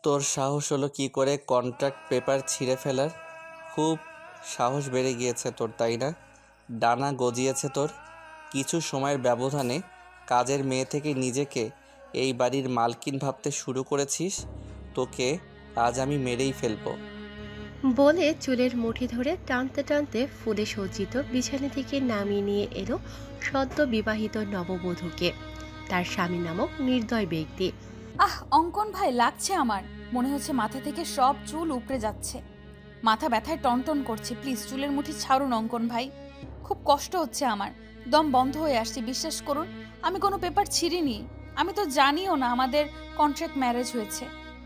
তোর সাহস হলো কি করে কন্ট্রাক্ট পেপার ছিঁড়ে ফেলার? খুব সাহস বেড়ে গিয়েছে তোর, তাই না? ডানা গজিয়েছে তোর। কিছু সময়ের ব্যবধানে কাজের মেয়ে থেকে নিজেকে এই বাড়ির মালকিন ভাবতে শুরু করেছিস। তোকে আজ আমি মেরেই ফেলবো। বলে চুলের মুঠি ধরে টানতে টানতে ফুলে সজ্জিত বিছানা থেকে নামিয়ে নিয়ে এলো সদ্য বিবাহিত নববধূকে, তার স্বামী নামক নির্দয় ব্যক্তি। অঙ্কন ভাই, লাগছে আমার। মনে হচ্ছে মাথা থেকে সব চুল উপড়ে যাচ্ছে। মাথা ব্যথায় টনটন করছে। প্লিজ চুলের মুঠি ছাড়ুন অঙ্কন ভাই। খুব কষ্ট হচ্ছে আমার। দম বন্ধ হয়ে আসছে, বিশ্বাস করুন। আমি কোনো পেপার ছিঁড়িনি। আমি তো জানিও না আমাদের কন্ট্রাক্ট ম্যারেজ হয়েছে।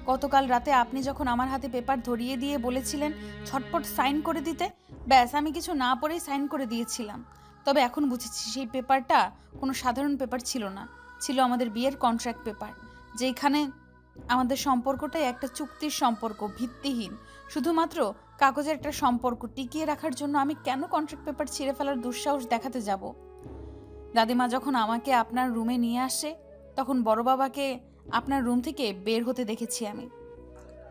গতকাল রাতে আপনি যখন আমার হাতে পেপার ধরিয়ে দিয়ে বলেছিলেন ঝটপট সাইন করে দিতে, ব্যাস আমি কিছু না পড়েই সাইন করে দিয়েছিলাম। তবে এখন বুঝেছি সেই পেপারটা কোনো সাধারণ পেপার ছিল না, ছিল আমাদের বিয়ের কন্ট্রাক্ট পেপার। যেখানে আমাদের সম্পর্কটাই একটা চুক্তির সম্পর্ক, ভিত্তিহীন, শুধুমাত্র কাগজের একটা সম্পর্ক টিকিয়ে রাখার জন্য আমি কেন কন্ট্রাক্ট পেপার ছিঁড়ে ফেলার দুঃসাহস দেখাতে যাব? দাদিমা যখন আমাকে আপনার রুমে নিয়ে আসে, তখন বড় বাবাকে আপনার রুম থেকে বের হতে দেখেছি আমি।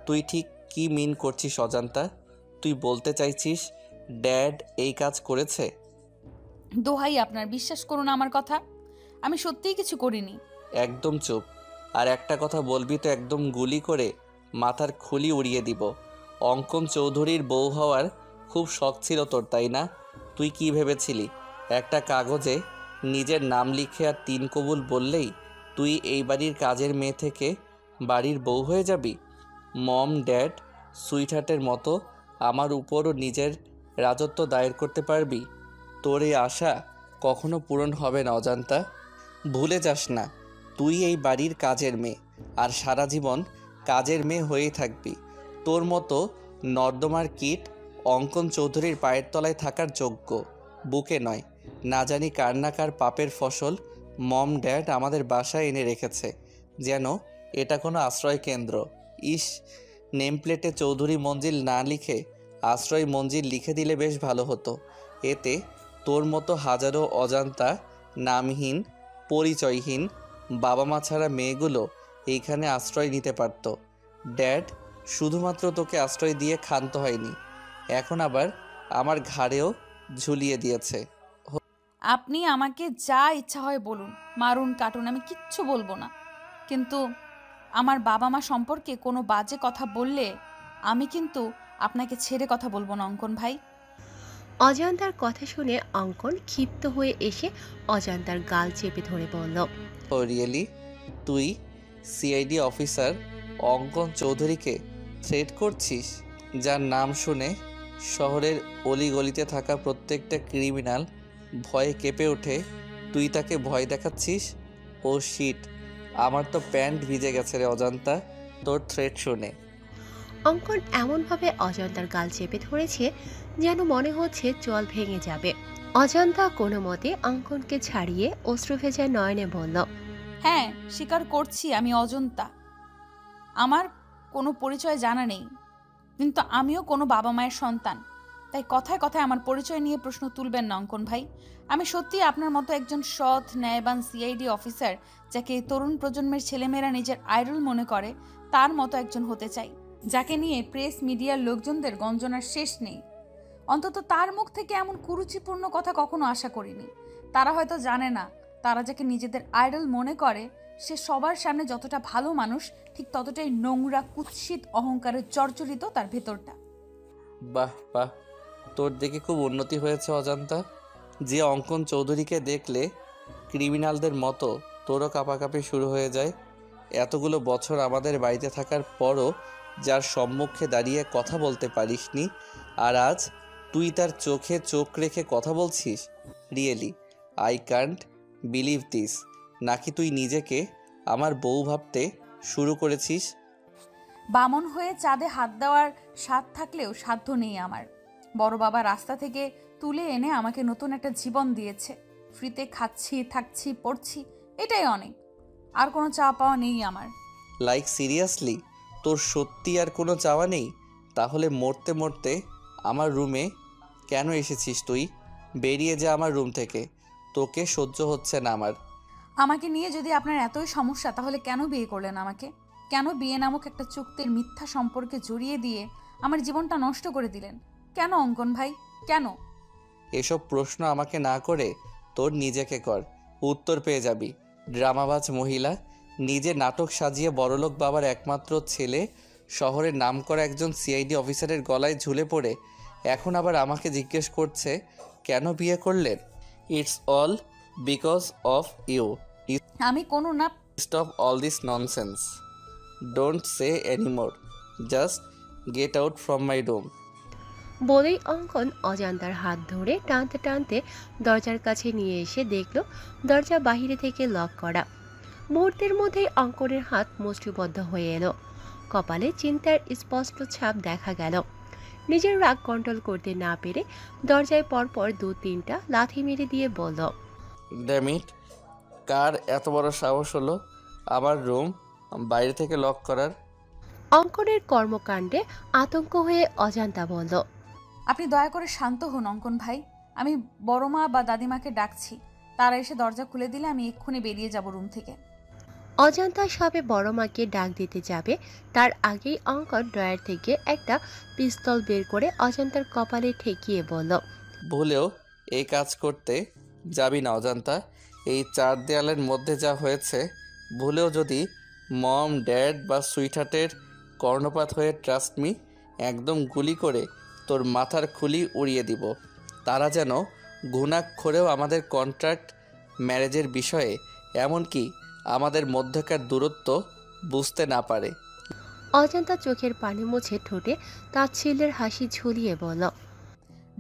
তুই ঠিক কি মিন করছিস অজান্তা? তুই বলতে চাইছিস ড্যাড এই কাজ করেছে? দোহাই আপনার, বিশ্বাস করুন আমার কথা। আমি সত্যিই কিছু করিনি। একদম চুপ। আর একটা কথা বলবি তো একদম গুলি করে মাথার খুলি উড়িয়ে দিব। অঙ্কন চৌধুরীর বউ হওয়ার খুব শখ ছিল তোর, তাই না? তুই কি ভেবেছিলি একটা কাগজে নিজের নাম লিখে আর 3 কবুল বললেই তুই এই বাড়ির কাজের মেয়ে থেকে বাড়ির বউ হয়ে যাবি? মম ড্যাড সুইটহার্টের মতো আমার উপরও নিজের রাজত্ব দায়ের করতে পারবি? তোর এই আশা কখনো পূরণ হবে না অজান্তা। ভুলে যাস না তুই এই বাড়ির কাজের মেয়ে, আর সারা জীবন কাজের মেয়ে হয়েই থাকবি। তোর মতো নর্দমার কীট অঙ্কন চৌধুরীর পায়ের তলায় থাকার যোগ্য বুকে নয়। না জানি কার না কার পাপের ফসল মম ড্যাড আমাদের বাসায় এনে রেখেছে, যেন এটা কোনো আশ্রয় কেন্দ্র। ইস, নেম প্লেটে চৌধুরী মঞ্জিল না লিখে আশ্রয় মঞ্জিল লিখে দিলে বেশ ভালো হতো। এতে তোর মতো হাজারো অজান্তা, নামহীন, পরিচয়হীন, বাবা মা ছাড়া মেয়েগুলো এইখানে আশ্রয় নিতে পারত। ড্যাড শুধুমাত্র তোকে আশ্রয় দিয়ে ক্ষান্ত হয়নি, এখন আবার আমার ঘাড়েও ঝুলিয়ে দিয়েছে। আপনি আমাকে যা ইচ্ছা হয় বলুন, মারুন, কাটুন, আমি কিচ্ছু বলবো না। কিন্তু আমার বাবা মা সম্পর্কে কোনো বাজে কথা বললে আমি কিন্তু আপনাকে ছেড়ে কথা বলবো না অঙ্কন ভাই। অজান্তার কথা শুনে অঙ্কন ক্ষিপ্ত হয়ে এসে অজান্তার গাল চেপে ধরে বলল, ও রিয়েলি? তুই সিআইডি অফিসার অঙ্কন চৌধুরীকে থ্রেট করছিস, যার নাম শুনে শহরের অলিগলিতে থাকা প্রত্যেকটা ক্রিমিনাল ভয়ে কেঁপে ওঠে? তুই তাকে ভয় দেখাচ্ছিস? ও শিট, আমার তো প্যান্ট ভিজে গেছে রে অজান্তা তোর থ্রেট শুনে। অঙ্কন এমনভাবে অজান্তার গাল চেপে ধরেছে যেন মনে হচ্ছে জল ভেঙে যাবে। অজান্তা কোনো মতে অঙ্কনকে ছাড়িয়ে অশ্রুভেজা নয়নে বলল, হ্যাঁ, স্বীকার করছি আমি অজন্তা। আমার কোনো পরিচয় জানা নেই, কিন্তু আমিও কোনো বাবা মায়ের সন্তান। তাই কথায় কথায় আমার পরিচয় নিয়ে প্রশ্ন তুলবেন না অঙ্কন ভাই। আমি সত্যি আপনার মতো একজন সৎ ন্যায়বান সিআইডি অফিসার, যাকে এই তরুণ প্রজন্মের ছেলেমেয়েরা নিজের আইডল মনে করে, তার মতো একজন হতে চাই, যাকে নিয়ে প্রেস মিডিয়ার লোকজনদের গঞ্জনার শেষ নেই। অন্তত তার মুখ থেকে এমন কুরুচিপূর্ণ কথা কখনো আশা করিনি। তারা হয়তো জানে না, তারা যাকে নিজেদের আইডল মনে করে সে সবার সামনে যতটা ভালো মানুষ, ঠিক ততটাই নোংরা, কুৎসিত, অহংকারে জর্জরিত তার ভেতরটা। বাহ বাহ, তোর দেখে খুব উন্নতি হয়েছে অজান্তা। যে অঙ্কন চৌধুরীকে দেখলে ক্রিমিনালদের মতো তোরও কাঁপাকাঁপি শুরু হয়ে যায়। এতগুলো বছর আমাদের বাড়িতে থাকার পরও যার সম্মুখে দাঁড়িয়ে কথা বলতে পারিসনি, আর আজ তুই তার চোখে চোখ রেখে কথা বলছিস? Really I can't believe this. নাকি তুই নিজেকে আমার বউ ভাবতে শুরু করেছিস? বামন হয়ে চাঁদে হাত দেওয়ার স্বাদ থাকলেও সাধ্য নেই আমার। বড় বাবা রাস্তা থেকে তুলে এনে আমাকে নতুন একটা জীবন দিয়েছে। ফ্রিতে খাচ্ছি, থাকছি, পড়ছি, এটাই অনেক। আর কোনো চাওয়া পাওয়া নেই আমার। লাইক সিরিয়াসলি তোর সত্যি আর কোনো চাওয়া নেই? তাহলে মরতে মরতে আমার রুমে কেন এসেছিস তুই? বেরিয়ে যা আমার রুম থেকে, তোকে সহ্য হচ্ছে না আমার। আমাকে নিয়ে যদি আপনার এতই সমস্যা, তাহলে কেন বিয়ে করলেন আমাকে? কেন বিয়ে নামক একটা চুক্তির মিথ্যা সম্পর্কে জড়িয়ে দিয়ে আমার জীবনটা নষ্ট করে দিলেন? কেন অঙ্কন ভাই, কেন? এসব প্রশ্ন আমাকে না করে তোর নিজেকে কর, উত্তর পেয়ে যাবি। ড্রামাবাজ মহিলা, নিজে নাটক সাজিয়ে বড়লোক বাবার একমাত্র ছেলে শহরের নামকরা একজন সিআইডি অফিসারের গলায় ঝুলে পড়ে এখন আবার আমাকে জিজ্ঞেস করছে কেন বিয়ে করলেন। It's all because of you. আমি কোনো না। Stop all this nonsense. Don't say anymore. Just get out from my room. বলেই অঙ্কন অজান্তার হাত ধরে টানতে টানতে দরজার কাছে নিয়ে এসে দেখল দরজা বাহিরে থেকে লক করা। মুহূর্তের মধ্যেই অঙ্কনের হাত মুষ্টিবদ্ধ হয়ে এলো। কপালে চিন্তার স্পষ্ট ছাপ দেখা গেল। নিজের রাগ কন্ট্রোল করতে না পেরে দরজায় পরপর 2-3টা লাথি মেরে দিয়ে বলল, ড্যাম ইট, কার এত বড় সাহস হলো আমার রুম বাইরে থেকে লক করার? অঙ্কনের কর্মকাণ্ডে আতঙ্ক হয়ে অজান্তা বলল, আপনি দয়া করে শান্ত হন অঙ্কন ভাই। আমি বড় মা বা দাদিমাকে ডাকছি, তারা এসে দরজা খুলে দিলে আমি এক্ষুনি বেরিয়ে যাব রুম থেকে। অজান্তা সবে বড় মাকে ডাক দিতে যাবে তার আগেই অঙ্কন ড্রয়ার থেকে একটা পিস্তল বের করে অজান্তার কপালে ঠেকিয়ে বলল, ভুলেও এই কাজ করতে যাবি না অজান্তা। এই 4 দেয়ালের মধ্যে যা হয়েছে, ভুলেও যদি মম, ড্যাড বা সুইটহার্টের কর্ণপাত হয়ে ট্রাস্ট মি, একদম গুলি করে তোর মাথার খুলি উড়িয়ে দিব। তারা যেন ঘুণাক্ষরেও আমাদের কন্ট্রাক্ট ম্যারেজের বিষয়ে, এমনকি আমাদের মধ্যকার দূরত্ব বুঝতে না পারে। অজান্তা চোখের পানি মুছে ঠোঁটে তাচ্ছিল্যের হাসি ঝুলিয়ে বলল,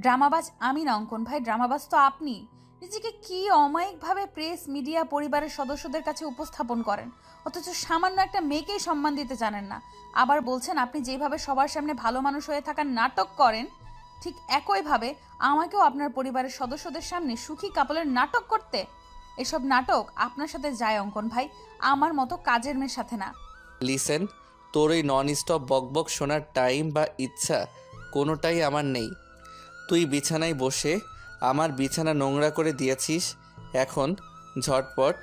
ড্রামাবাজ আমি না অঙ্কন ভাই, ড্রামাবাজ তো আপনি। নিজেকে কি অমায়িকভাবে প্রেস, মিডিয়া, পরিবারের সদস্যদের কাছে উপস্থাপন করেন, অথচ সামান্য একটা মেয়েকেই সম্মান দিতে জানেন না। আবার বলছেন আপনি যেভাবে সবার সামনে ভালো মানুষ হয়ে থাকার নাটক করেন, ঠিক একইভাবে আমাকেও আপনার পরিবারের সদস্যদের সামনে সুখী কাপলের নাটক করতে। এসব নাটক আপনার সাথে যায় অঙ্কন ভাই, আমার মতো কাজের মেয়ের সাথে না। লিসেন, তোর ওই নন স্টপ বকবক শোনার টাইম বা ইচ্ছা কোনোটাই আমার নেই। তুই বিছানায় বসে আমার বিছানা নোংরা করে দিয়েছিস, এখন ঝটপট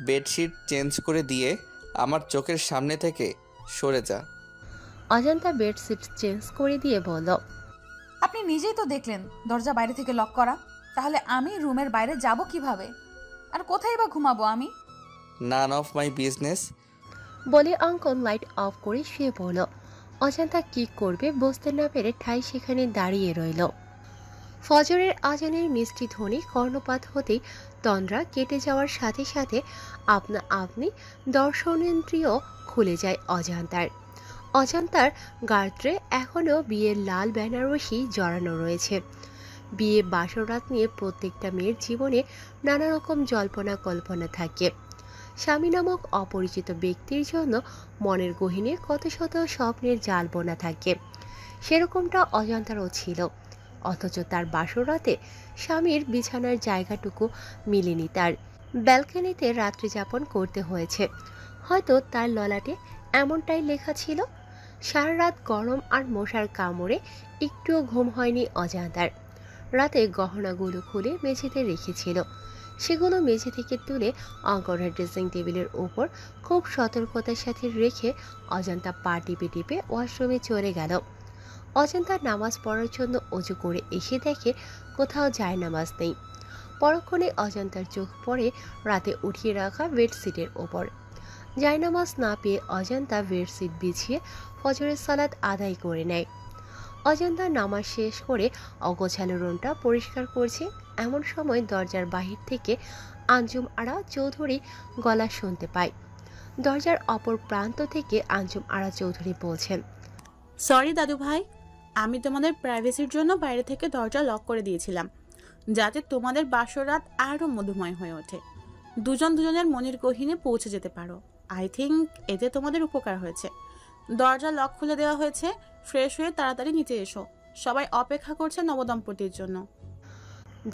বেডশিট চেঞ্জ করে দিয়ে আমার চোখের সামনে থেকে সরে যা। অজান্তা বেডশিট চেঞ্জ করে দিয়ে বলল, আপনি নিজেই তো দেখলেন দরজা বাইরে থেকে লক করা, তাহলে আমি রুমের বাইরে যাব কিভাবে? আর কোথায় বা ঘুমাবো আমি? None of my business. বলে অঙ্কন লাইট অফ করে শুয়ে পড়ল। অজান্তা কি করবে বুঝতে না পেরে ঠাই সেখানে দাঁড়িয়ে রইল। ফজরের আজানের মিষ্টি ধ্বনি কর্ণপাত হতেই তন্দ্রা কেটে যাওয়ার সাথে সাথে আপনা আপনি দর্শনেন্দ্রিয় খুলে যায় অজান্তার। অজান্তার গাত্রে এখনও বিয়ের লাল বেনারসি জড়ানো রয়েছে। বিয়ে বাসরাত নিয়ে প্রত্যেকটা মেয়ের জীবনে নানা রকম জল্পনা কল্পনা থাকে। স্বামী নামক অপরিচিত ব্যক্তির জন্য মনের গহীনে কত শত স্বপ্নের জাল বোনা থাকে। সেরকমটা অজান্তারও ছিল, অথচ তার বাসরাতে স্বামীর বিছানার জায়গাটুকু মিলেনি। তার ব্যালকনিতে রাত্রি যাপন করতে হয়েছে। হয়তো তার ললাটে এমনটাই লেখা ছিল। সারা রাত গরম আর মশার কামড়ে একটুও ঘুম হয়নি অজান্তার। রাতে গহনাগুলো খুলে মেঝেতে রেখেছিল, সেগুলো মেঝে থেকে তুলে অঙ্কনের ড্রেসিং টেবিলের ওপর খুব সতর্কতার সাথে রেখে অজান্তা পা টিপে টিপে ওয়াশরুমে চলে গেল। অজান্তা নামাজ পড়ার জন্য অজু করে এসে দেখে কোথাও জায়নামাজ নেই। পরক্ষণে অজান্তার চোখ পড়ে রাতে উঠিয়ে রাখা বেডশিটের ওপর। জায়নামাজ না পেয়ে অজান্তা বেডশিট বিছিয়ে ফজরের সালাত আদায় করে নেয়। অজান্তা নামাজ শেষ করে অগোছালো রুমটা পরিষ্কার করছে, এমন সময় দরজার বাহির থেকে আঞ্জুম আরা চৌধুরী গলা শুনতে পায়। দরজার অপর প্রান্ত থেকে আঞ্জুম আরা চৌধুরী বলছেন, সরি দাদু ভাই, আমি তোমাদের প্রাইভেসির জন্য বাইরে থেকে দরজা লক করে দিয়েছিলাম, যাতে তোমাদের বাসরাত আরও মধুময় হয়ে ওঠে, দুজন দুজনের মনের গহীনে পৌঁছে যেতে পারো। আই থিঙ্ক এতে তোমাদের উপকার হয়েছে। দরজা লক খুলে দেওয়া হয়েছে, ফ্রেশ হয়ে তাড়াতাড়ি নিচে এসো, সবাই অপেক্ষা করছে নবদম্পতির জন্য।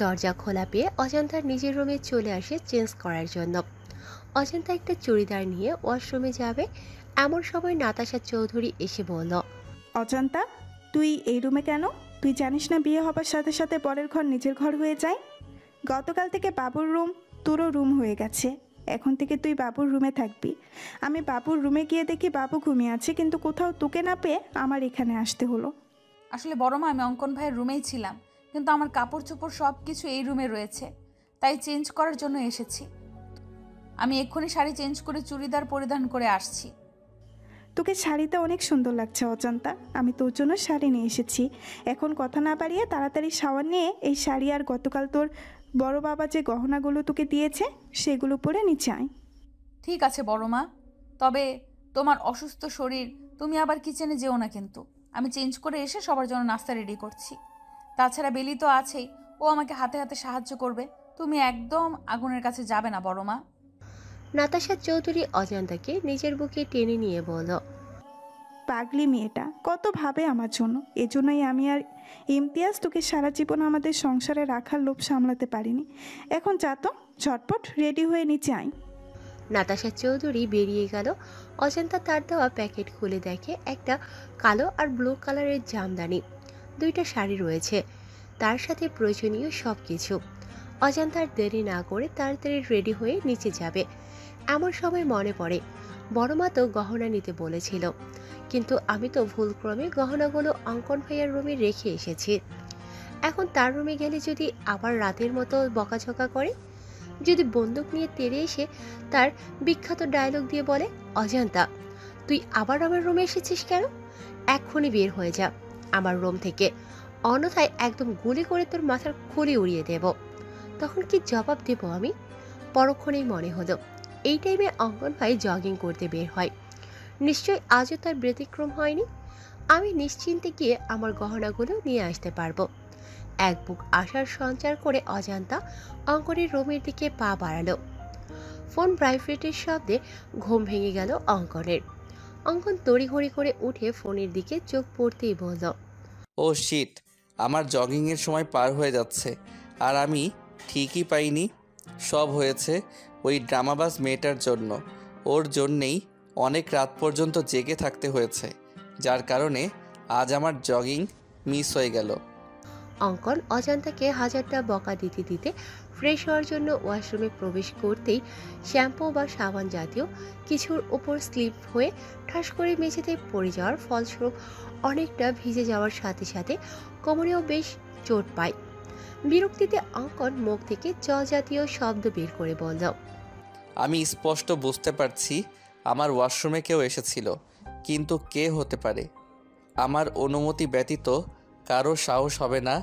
দরজা খোলা পেয়ে অজান্তার নিজের রুমে চলে আসে চেঞ্জ করার জন্য। অজান্তা একটা চুড়িদার নিয়ে ওয়াশরুমে যাবে, এমন সময় নাতাশা চৌধুরী এসে বলল, অজান্তা, তুই এই রুমে কেন? তুই জানিস না বিয়ে হবার সাথে সাথে পরের ঘর নিজের ঘর হয়ে যায়? গতকাল থেকে বাবুর রুম তোরও রুম হয়ে গেছে। এখন থেকে তুই বাবুর রুমে থাকবি। আমি বাবুর রুমে গিয়ে দেখি বাবু ঘুমিয়ে আছে, কিন্তু কোথাও তোকে না পেয়ে আমার এখানে আসতে হলো। আসলে বড় মা, আমি অঙ্কন ভাইয়ের রুমেই ছিলাম, কিন্তু আমার কাপড় চোপড় সব কিছু এই রুমে রয়েছে, তাই চেঞ্জ করার জন্য এসেছি। আমি এক্ষুনি শাড়ি চেঞ্জ করে চুড়িদার পরিধান করে আসছি। তোকে শাড়িতে অনেক সুন্দর লাগছে অজান্তা, আমি তোর জন্য শাড়ি নিয়ে এসেছি। এখন কথা না বাড়িয়ে তাড়াতাড়ি শাওয়ার নিয়ে এই শাড়ি আর গতকাল তোর বড় বাবা যে গহনাগুলো তোকে দিয়েছে সেগুলো পরে নিচে আয়। ঠিক আছে বড় মা, তবে তোমার অসুস্থ শরীর, তুমি আবার কিচেনে যেও না কিন্তু। আমি চেঞ্জ করে এসে সবার জন্য নাস্তা রেডি করছি। তাছাড়া বেলি তো আছেই, ও আমাকে হাতে হাতে সাহায্য করবে। তুমি একদম আগুনের কাছে যাবে না বড় মা। নাতাশা চৌধুরী অজান্তাকে নিজের বুকে টেনে নিয়ে বলল, পাগলি মেয়েটা কত ভাবে আমার জন্য, এজন্যই আমি আর ইমতিয়াজ তোকে সারা জীবন আমাদের সংসারে রাখার লোভ সামলাতে পারিনি। এখন যা তো, ঝটপট রেডি হয়ে নিচে আয়। নাতাশা চৌধুরী বেরিয়ে গেল। অজান্তা তার দেওয়া প্যাকেট খুলে দেখে একটা কালো আর ব্লু কালারের জামদানি, দুইটা শাড়ি রয়েছে, তার সাথে প্রয়োজনীয় সব কিছু। অজান্তার দেরি না করে তাড়াতাড়ি রেডি হয়ে নিচে যাবে। এমন সময় মনে পড়ে বড় মা তো গহনা নিতে বলেছিল, কিন্তু আমি তো ভুলক্রমে গহনাগুলো অঙ্কন ভাইয়ার রুমে রেখে এসেছি। এখন তার রুমে গেলে যদি আবার রাতের মতো বকাঝকা করে, যদি বন্দুক নিয়ে তেড়ে এসে তার বিখ্যাত ডায়লগ দিয়ে বলে, অজান্তা তুই আবার আমার রুমে এসেছিস কেন, এক্ষুনি বের হয়ে যা আমার রুম থেকে, অন্যথায় একদম গুলি করে তোর মাথার খুলি উড়িয়ে দেব, তখন কি জবাব দেব আমি? পরক্ষণেই মনে হলো এই টাইমে অঙ্কন ভাই জগিং করতে বের হয়, নিশ্চয় আজও তার ব্যতিক্রম হয়নি। আমি নিশ্চিন্তে গিয়ে আমার গহনাগুলো নিয়ে আসতে পারবো। এক বুক আশার সঞ্চার করে অজান্তা অঙ্কনের রুমের দিকে পা বাড়ালো। ফোন ভাইব্রেটের শব্দে ঘুম ভেঙে গেল অঙ্কনের। অঙ্কন তড়িঘড়ি করে উঠে ফোনের দিকে চোখ পড়তেই বলল, ও শিট, আমার জগিংয়ের সময় পার হয়ে যাচ্ছে আর আমি ঠিকই পাইনি। সব হয়েছে ওই ড্রামাবাজ মেয়েটার জন্য। ওর জন্যেই অনেক রাত পর্যন্ত জেগে থাকতে হয়েছে, যার কারণে আজ আমার জগিং মিস হয়ে গেল। অঙ্কন অজান্তাকে হাজারটা বকা দিতে দিতে ফ্রেশ হওয়ার জন্য ওয়াশরুমে প্রবেশ করতেই শ্যাম্পু বা সাবান জাতীয় কিছুর উপর স্লিপ হয়ে ঠাস করে মেঝেতে পড়ে যাওয়ার ফলস্বরূপ অনেকটা ভিজে যাওয়ার সাথে সাথে কোমরেও বেশ চোট পায়। বিরক্তিতে অঙ্কন মুখ থেকে জ জাতীয় শব্দ বের করে বলল, আমি স্পষ্ট বুঝতে পারছি আমার ওয়াশরুমে কেউ এসেছিল, কিন্তু কে হতে পারে? আমার অনুমতি ব্যতীত কারো সাহস হবে না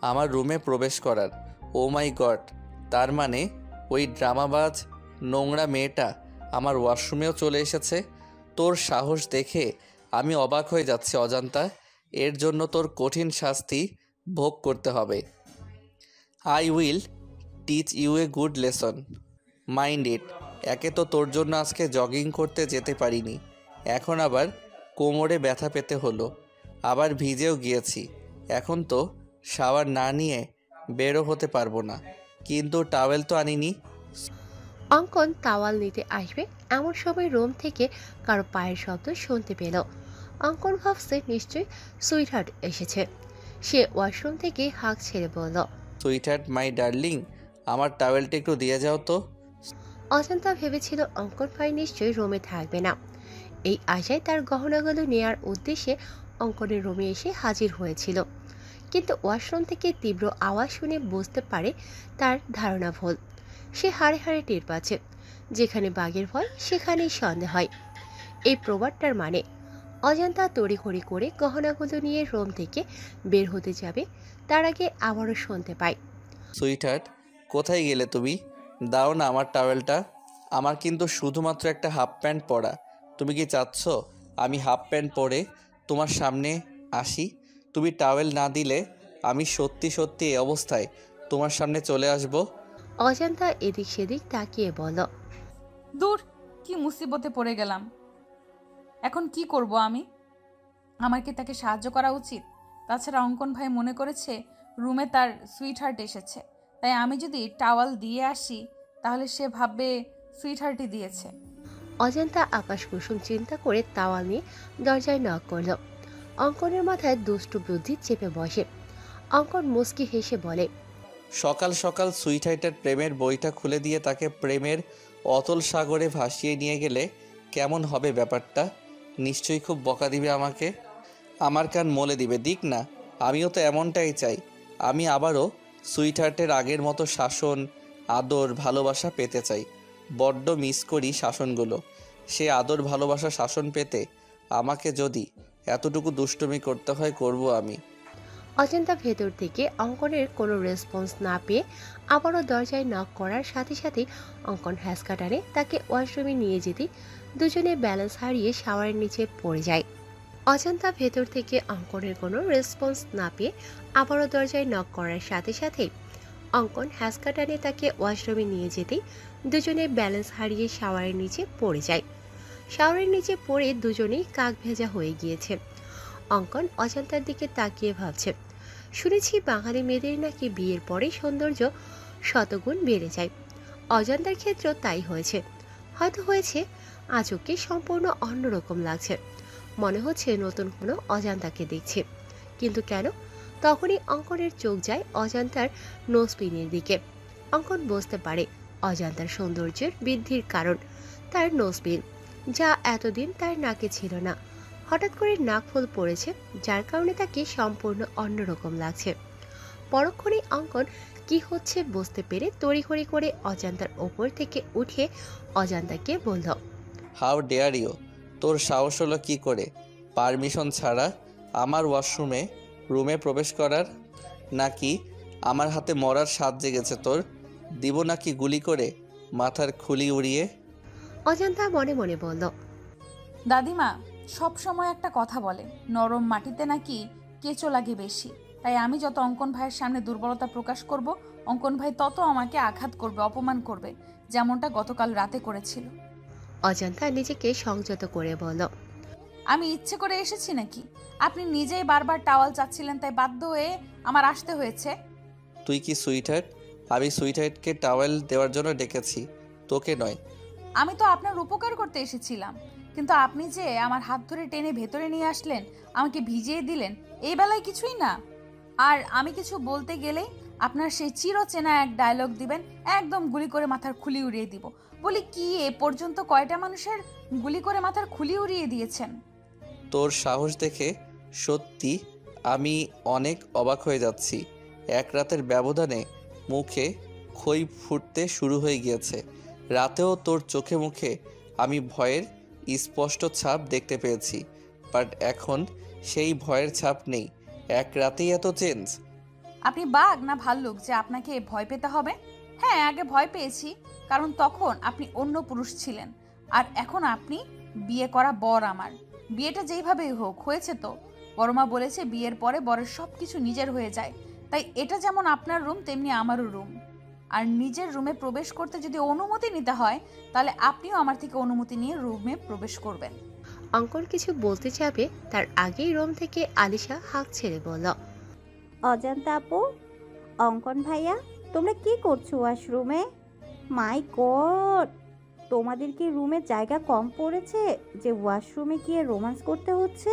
আমার রুমে প্রবেশ করার। ও মাই গড, তার মানে ওই ড্রামাবাজ নোংরা মেয়েটা আমার ওয়াশরুমেও চলে এসেছে। তোর সাহস দেখে আমি অবাক হয়ে যাচ্ছি অজান্তা, এর জন্য তোর কঠিন শাস্তি ভোগ করতে হবে। I will teach you a good lesson, mind it. একে তো তোর জন্য আজকে জগিং করতে যেতে পারিনি, এখন আবার কোমরে ব্যথা পেতে হলো, আবার ভিজেও গিয়েছি। এখন তো শাওয়ার না নিয়ে বেরো হতে পারবো না, কিন্তু টাওয়েল তো আনিনি। অঙ্কন তাওয়াল নিতে আসবে এমন সময় রুম থেকে কারো পায়ের শব্দ শুনতে পেল। অঙ্কন ভাবছে নিশ্চয়ই সুইটহার্ট এসেছে। সে ওয়াশরুম থেকে হাঁক ছেড়ে বলল, সুইটহার্ট মাই ডার্লিং, আমার টাওয়েলটা একটু দিয়ে যাও তো। অজান্তা ভেবেছিল অঙ্কন ভাই নিশ্চয়ই রুমে থাকবে না। এই আশায় তার গহনাগুলো নেয়ার উদ্দেশ্যে অঙ্কনের রুমে এসে হাজির হয়েছিল, কিন্তু ওয়াশরুম থেকে তীব্র আওয়াজ শুনে বুঝতে পারে তার ধারণা ভুল। সে হাড়ে হাড়ে টের পাচ্ছে, যেখানে বাঘের ভয় সেখানেই সন্দেহ হয়। এই প্রবাদটার মানে অজান্তা তড়িঘড়ি করে গহনাগুলো নিয়ে রুম থেকে বের হতে যাবে, তার আগে আবারও শুনতে পায়, সুইটহার্ট, কোথায় গেলে তুমি? দাও না আমার টাওয়েলটা। আমার কিন্তু শুধুমাত্র একটা হাফ প্যান্ট পরা। তুমি কি চাচ্ছ আমি হাফ প্যান্ট পরে তোমার সামনে আসি? তুমি টাওয়েল না দিলে আমি সত্যি সত্যি এই অবস্থায় তোমার সামনে চলে আসব। অজান্তা এদিক সেদিক তাকিয়ে বলল, দূর, কি মুসিবতে পড়ে গেলাম। এখন কি করব আমি? আমার কি তাকে সাহায্য করা উচিত? তাছাড়া অঙ্কন ভাই মনে করেছে রুমে তার সুইটহার্ট এসেছে, তাই আমি যদি টাওয়াল দিয়ে আসি তাহলে সে ভাববে সুইটহার্টই দিয়েছে। অজান্তা আকাশ কুসুম চিন্তা করে তাওয়াল নিয়ে দরজায় নক করল। অঙ্কনের মাথায় দুষ্টু বুদ্ধি চেপে বসে। অঙ্কন মুচকি হেসে বলে, সকাল সকাল সুইটহার্টের প্রেমের বইটা খুলে দিয়ে তাকে প্রেমের অতল সাগরে ভাসিয়ে নিয়ে গেলে কেমন হবে ব্যাপারটা? নিশ্চয়ই খুব বকা দিবে আমাকে, আমার কান মলে দিবে। দিক না, আমিও তো এমনটাই চাই। আমি আবারও সুইটহার্টের আগের মতো শাসন, আদর, ভালোবাসা পেতে চাই। বড্ড মিস করি শাসনগুলো। সে আদর, ভালোবাসা, শাসন পেতে আমাকে যদি এতটুকু দুষ্টুমি করতে হয়, করব আমি। অজান্তা ভেতর থেকে অঙ্কনের কোনো রেসপন্স না পেয়ে আবারও দরজায় নক করার সাথে সাথে অঙ্কন হ্যাসকা টানে তাকে ওয়াশরুমে নিয়ে যেতে দুজনে ব্যালেন্স হারিয়ে শাওয়ারের নিচে পড়ে যায়। অজান্তা ভেতর থেকে অঙ্কনের কোনো রেসপন্স না পেয়ে আবারও দরজায় নক করার সাথে সাথে অঙ্কন হ্যাসকা টানে তাকে ওয়াশরুমে নিয়ে যেতেই দুজনে ব্যালেন্স হারিয়ে শাওয়ারের নিচে পড়ে যায়। শাওয়ারের নিচে পড়ে দুজনেই কাক ভেজা হয়ে গিয়েছে। অঙ্কন অজান্তার দিকে তাকিয়ে ভাবছে, শুনেছি বাঙালি মেয়েদের নাকি বিয়ের পরে সৌন্দর্য শতগুণ বেড়ে যায়। অজান্তার ক্ষেত্রেও তাই হয়েছে। হয়তো হয়েছে আজকে সম্পূর্ণ অন্যরকম লাগছে, মনে হচ্ছে নতুন কোনো অজান্তাকে দেখছে। কিন্তু কেন? তখনই অঙ্কনের চোখ যায় অজান্তার নোজপিনের দিকে। অঙ্কন বুঝতে পারে অজান্তার সৌন্দর্যের বৃদ্ধির কারণ তার নোজপিন, যা এতদিন তার নাকে ছিল না। হঠাৎ করে নাকফুল পড়েছে, যার কারণে তাকে সম্পূর্ণ অন্যরকম লাগছে। পরক্ষণে অঙ্কন কি হচ্ছে বুঝতে পেরে তড়িঘড়ি করে অজান্তার ওপর থেকে উঠে অজান্তাকে বলল, হাউ ডেয়ার ইউ! তোর সাহস হলো কি করে পারমিশন ছাড়া আমার রুমে প্রবেশ করার? নাকি আমার হাতে মরার স্বাদ জেগেছে তোর? দিব নাকি গুলি করে মাথার খুলি উড়িয়ে? অজান্তা মনে মনে বলল, দাদিমা সব সময় একটা কথা বলে, নরম মাটিতে নাকি কেঁচো লাগে বেশি। তাই আমি যত অঙ্কন ভাইয়ের সামনে দুর্বলতা প্রকাশ করব, অঙ্কন ভাই তত আমাকে আঘাত করবে, অপমান করবে, যেমনটা গতকাল রাতে করেছিল। অজান্তা নিজেকে সংযত করে বলল, আমি ইচ্ছে করে এসেছি নাকি? আপনি নিজেই বারবার টাওয়াল চাচ্ছিলেন, তাই বাধ্য হয়ে আমার আসতে হয়েছে। তুই কি সুইটহার্ট? আমি সুইটহার্টকে টাওয়েল দেওয়ার জন্য ডেকেছি, তোকে নয়। আমি তো আপনার উপকার করতে এসেছিলাম, কিন্তু আপনি যে আমার হাত ধরে টেনে ভেতরে নিয়ে আসলেন, আমাকে ভিজিয়ে দিলেন, এই বেলায় কিছুই না। আর আমি কিছু বলতে গেলেই আপনার সেই চিরচেনা এক ডায়লগ দিবেন, একদম গুলি করে মাথার খুলি উড়িয়ে দিব। বলি কি, এ পর্যন্ত কয়টা মানুষের গুলি করে মাথার খুলি উড়িয়ে দিয়েছেন? তোর সাহস দেখে সত্যি আমি অনেক অবাক হয়ে যাচ্ছি। এক রাতের ব্যবধানে মুখে খই ফুটতে শুরু হয়ে গিয়েছে। রাতেও তোর চোখে মুখে আমি ভয়ের স্পষ্ট ছাপ দেখতে পেয়েছি, বাট এখন সেই ভয়ের ছাপ নেই। এক রাতেই এত চেঞ্জ? আপনি বাঘ না ভাল্লুক যে আপনাকে ভয় পেতে হবে? হ্যাঁ, আগে ভয় পেয়েছি, কারণ তখন আপনি অন্য পুরুষ ছিলেন, আর এখন আপনি বিয়ে করা বর আমার। বিয়েটা যেইভাবেই হোক হয়েছে তো। বড়মা বলেছে বিয়ের পরে বরের সব কিছু নিজের হয়ে যায়, তাই এটা যেমন আপনার রুম তেমনি আমারও রুম। আর নিজের রুমে প্রবেশ করতে যদি অনুমতি নিতে হয়, তাহলে আপনিও আমার থেকে অনুমতি নিয়ে রুমে প্রবেশ করবেন। অঙ্কন কিছু বলতে যাবে তার আগেই রুম থেকে আলিশা হাঁক ছেড়ে বলল, অজান্তা আপু, অঙ্কন ভাইয়া, তোমরা কি করছো ওয়াশরুমে? মাই গড, তোমাদের কি রুমে জায়গা কম পড়েছে যে ওয়াশরুমে গিয়ে রোমান্স করতে হচ্ছে?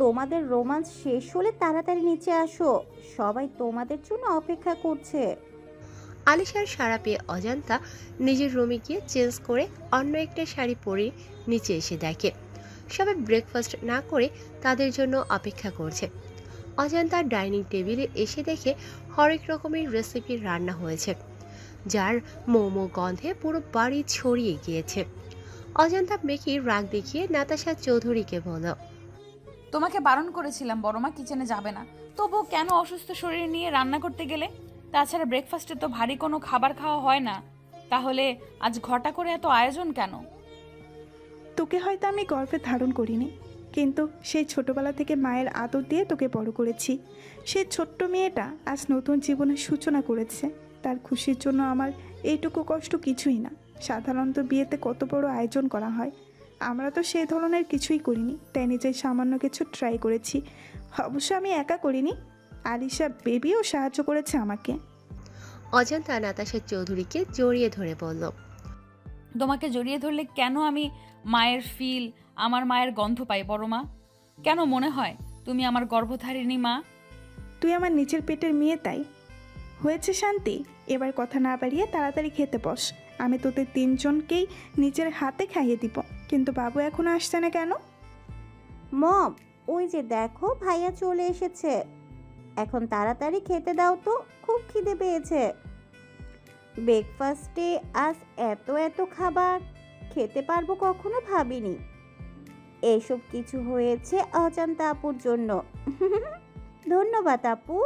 তোমাদের রোমান্স শেষ হলে তাড়াতাড়ি নিচে আসো, সবাই তোমাদের জন্য অপেক্ষা করছে। আলিশার সাড়া পেয়ে অজান্তা নিজের রুমে গিয়ে চেঞ্জ করে অন্য একটা শাড়ি পরে নিচে এসে দেখে সবাই ব্রেকফাস্ট না করে তাদের জন্য অপেক্ষা করছে। অজান্তা ডাইনিং টেবিলে এসে দেখে হরেক রকমের রেসিপি রান্না হয়েছে, যার মোমো গন্ধে পুরো বাড়ি ছড়িয়ে গিয়েছে। অজান্তা মেকি রাগ দেখিয়ে নাতাশা চৌধুরীকে বলল, তোমাকে বারণ করেছিলাম বড়মা কিচেনে যাবে না, তবুও কেন অসুস্থ শরীর নিয়ে রান্না করতে গেলে? তাছাড়া ব্রেকফাস্টে তো ভারী কোনো খাবার খাওয়া হয় না, তাহলে আজ ঘটা করে এত আয়োজন কেন? তোকে হয়তো আমি গর্ভে ধারণ করিনি, কিন্তু সেই ছোটবেলা থেকে মায়ের আদর দিয়ে তোকে বড় করেছি। সেই ছোট্ট মেয়েটা আজ নতুন জীবনের সূচনা করেছে, তার খুশির জন্য আমার এইটুকু কষ্ট কিছুই না। সাধারণত বিয়েতে কত বড় আয়োজন করা হয়, আমরা তো সেই ধরনের কিছুই করিনি, তাই নিজের সামান্য কিছু ট্রাই করেছি। অবশ্য আমি একা করিনি, আলিশা বেবিও সাহায্য করেছে আমাকে। অজান্তা নাতাশা চৌধুরীকে জড়িয়ে ধরে বলল, তোমাকে জড়িয়ে ধরলে কেন আমি মায়ের ফিল, আমার মায়ের গন্ধ পাই বড়মা? কেন মনে হয় তুমি আমার গর্ভধারিণী মা? তুই আমার নিচের পেটের মেয়ে, তাই হয়েছে শান্তি। এবার কথা না বাড়িয়ে তাড়াতাড়ি খেতে বস, আমি তোদের তিনজনকেই নিজের হাতে খাইয়ে দিব, কিন্তু বাবু এখনো আসছে না কেন? মম, ওই যে দেখো ভাইয়া চলে এসেছে। এখন তাড়াতাড়ি খেতে দাও তো, খুব খিদে পেয়েছে। ব্রেকফাস্টে আজ এত এত খাবার খেতে পারবো কখনো ভাবিনি। এসব কিছু হয়েছে অজান্তা আপুর জন্য। ধন্যবাদ আপু।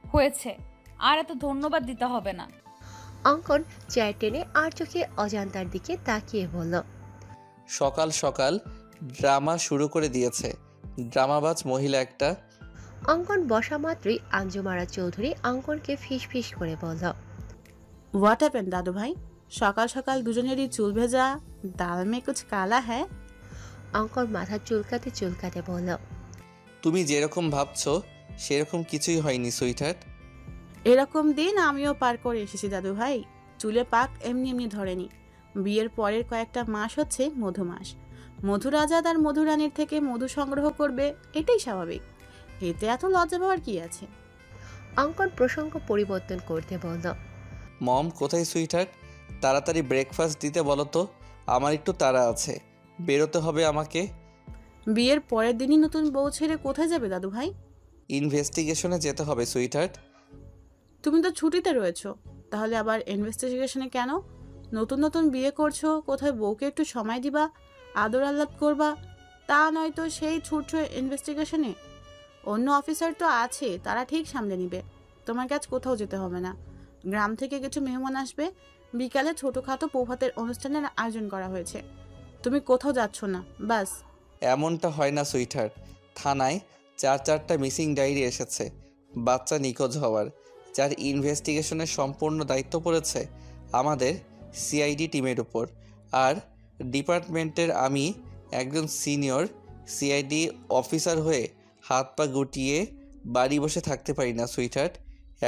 হয়েছে, আর এত ধন্যবাদ দিতে হবে না। অঙ্কন চেয়ার টেনে আর চোখে অজান্তার দিকে তাকিয়ে বলল, সকাল সকাল ড্রামা শুরু করে দিয়েছে, ড্রামাবাজ মহিলা একটা। অঙ্কন বসা মাত্রই আঞ্জুমারা চৌধুরী অঙ্কনকে ফিস ফিস করে বলল, হোয়াট হ্যাপেন দাদু ভাই? সকাল সকাল দুজনেরই চুল ভেজা, দাল মে কুছ কালা হ্যায়। অঙ্কন মাথা চুলকাতে চুলকাতে বলল, তুমি যেরকম ভাবছো সেরকম কিছুই হয়নি সুইটহার্ট। এরকম দিন আমিও পার করে এসেছি দাদু ভাই। চুলে পাক এমনি এমনি ধরেনি। বিয়ের পরের কয়েকটা মাস হচ্ছে মধু মাস। মধুরাজাদ আর মধুরানীর থেকে মধু সংগ্রহ করবে, এটাই স্বাভাবিক। এতে এত লজ্জা পাওয়ার কি আছে? অঙ্কন প্রসঙ্গ পরিবর্তন করতে বলল, মম কোথায় সুইটহার্ট? তাড়াতাড়ি ব্রেকফাস্ট দিতে বলো তো, আমার একটু তাড়া আছে, বেরোতে হবে আমাকে। বিয়ের পরের দিনই নতুন বউ ছেড়ে কোথায় যাবে দাদু ভাই? ইনভেস্টিগেশনে যেতে হবে সুইটহার্ট। তুমি তো ছুটিতে রয়েছো, তাহলে আবার ইনভেস্টিগেশনে কেন? নতুন নতুন বিয়ে করছো, কোথায় বউকে একটু সময় দিবা, আদর আহ্লাদ করবা, তা নয়তো সেই ছুটছো ইনভেস্টিগেশনে। অন্য অফিসার তো আছে, তারা ঠিক সামলে নিবে। তোমার কাজ কোথাও যেতে হবে না। গ্রাম থেকে কিছু মেহমান আসবে, বিকালে ছোটোখাটো প্রভাতের অনুষ্ঠানের আয়োজন করা হয়েছে। তুমি কোথাও যাচ্ছ না, বাস। এমনটা হয় না সুইটহার্ট, থানায় 4টা মিসিং ডায়েরি এসেছে বাচ্চা নিখোঁজ হওয়ার, যার ইনভেস্টিগেশনের সম্পূর্ণ দায়িত্ব পড়েছে আমাদের সিআইডি টিমের উপর। আর ডিপার্টমেন্টের আমি একজন সিনিয়র সিআইডি অফিসার হয়ে হাত পা গুটিয়ে বাড়ি বসে থাকতে পারি না সুইটহার্ট।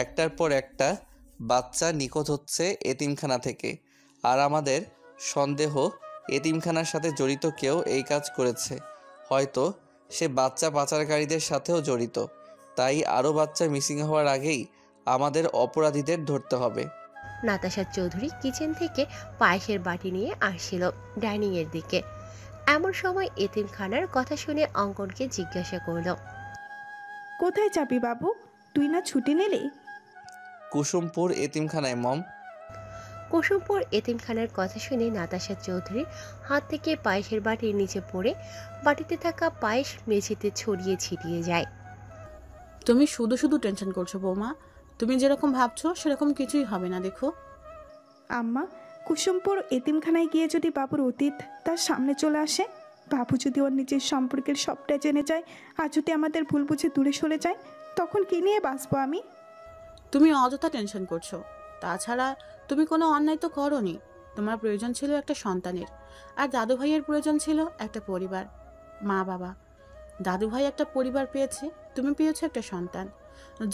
একটার পর একটা বাচ্চা নিখোঁজ হচ্ছে এতিমখানা থেকে, আর আমাদের সন্দেহ এতিমখানার সাথে জড়িত কেউ এই কাজ করেছে। হয়তো সে বাচ্চা পাচারকারীদের সাথেও জড়িত। তাই আরও বাচ্চা মিসিং হওয়ার আগেই আমাদের অপরাধীদের ধরতে হবে। নাতাশা চৌধুরী কিচেন থেকে পায়েসের বাটি নিয়ে আসছিল ডাইনিং এর দিকে। এমন সময় এতিমখানার কথা শুনে অঙ্কনকে জিজ্ঞাসা করল, কোথায় যাবি বাবু? তুই না ছুটি নিলি? কুসুমপুর এতিমখানায় মম। কুসুমপুর এতিমখানার কথা শুনে নাতাশা চৌধুরীর হাত থেকে পায়েসের বাটির নিচে পড়ে বাটিতে থাকা পায়েস মেঝেতে ছড়িয়ে ছিটিয়ে যায়। তুমি শুধু শুধু টেনশন করছো বৌমা। তুমি যেরকম ভাবছো সেরকম কিছুই হবে না। দেখো আম্মা, কুসুমপুর এতিমখানায় গিয়ে যদি বাবুর অতীত তার সামনে চলে আসে, বাবু যদি ওর নিজের সম্পর্কের সবটা জেনে যায়, আর যদি আমাদের ভুল বুঝে দূরে সরে যায়, তখন কি নিয়ে বাঁচবো আমি? তুমি অযথা টেনশন করছো। তাছাড়া তুমি কোনো অন্যায় তো করোনি। তোমার প্রয়োজন ছিল একটা সন্তানের, আর দাদু ভাইয়ের প্রয়োজন ছিল একটা পরিবার, মা বাবা। দাদু ভাই একটা পরিবার পেয়েছে, তুমি পেয়েছো একটা সন্তান।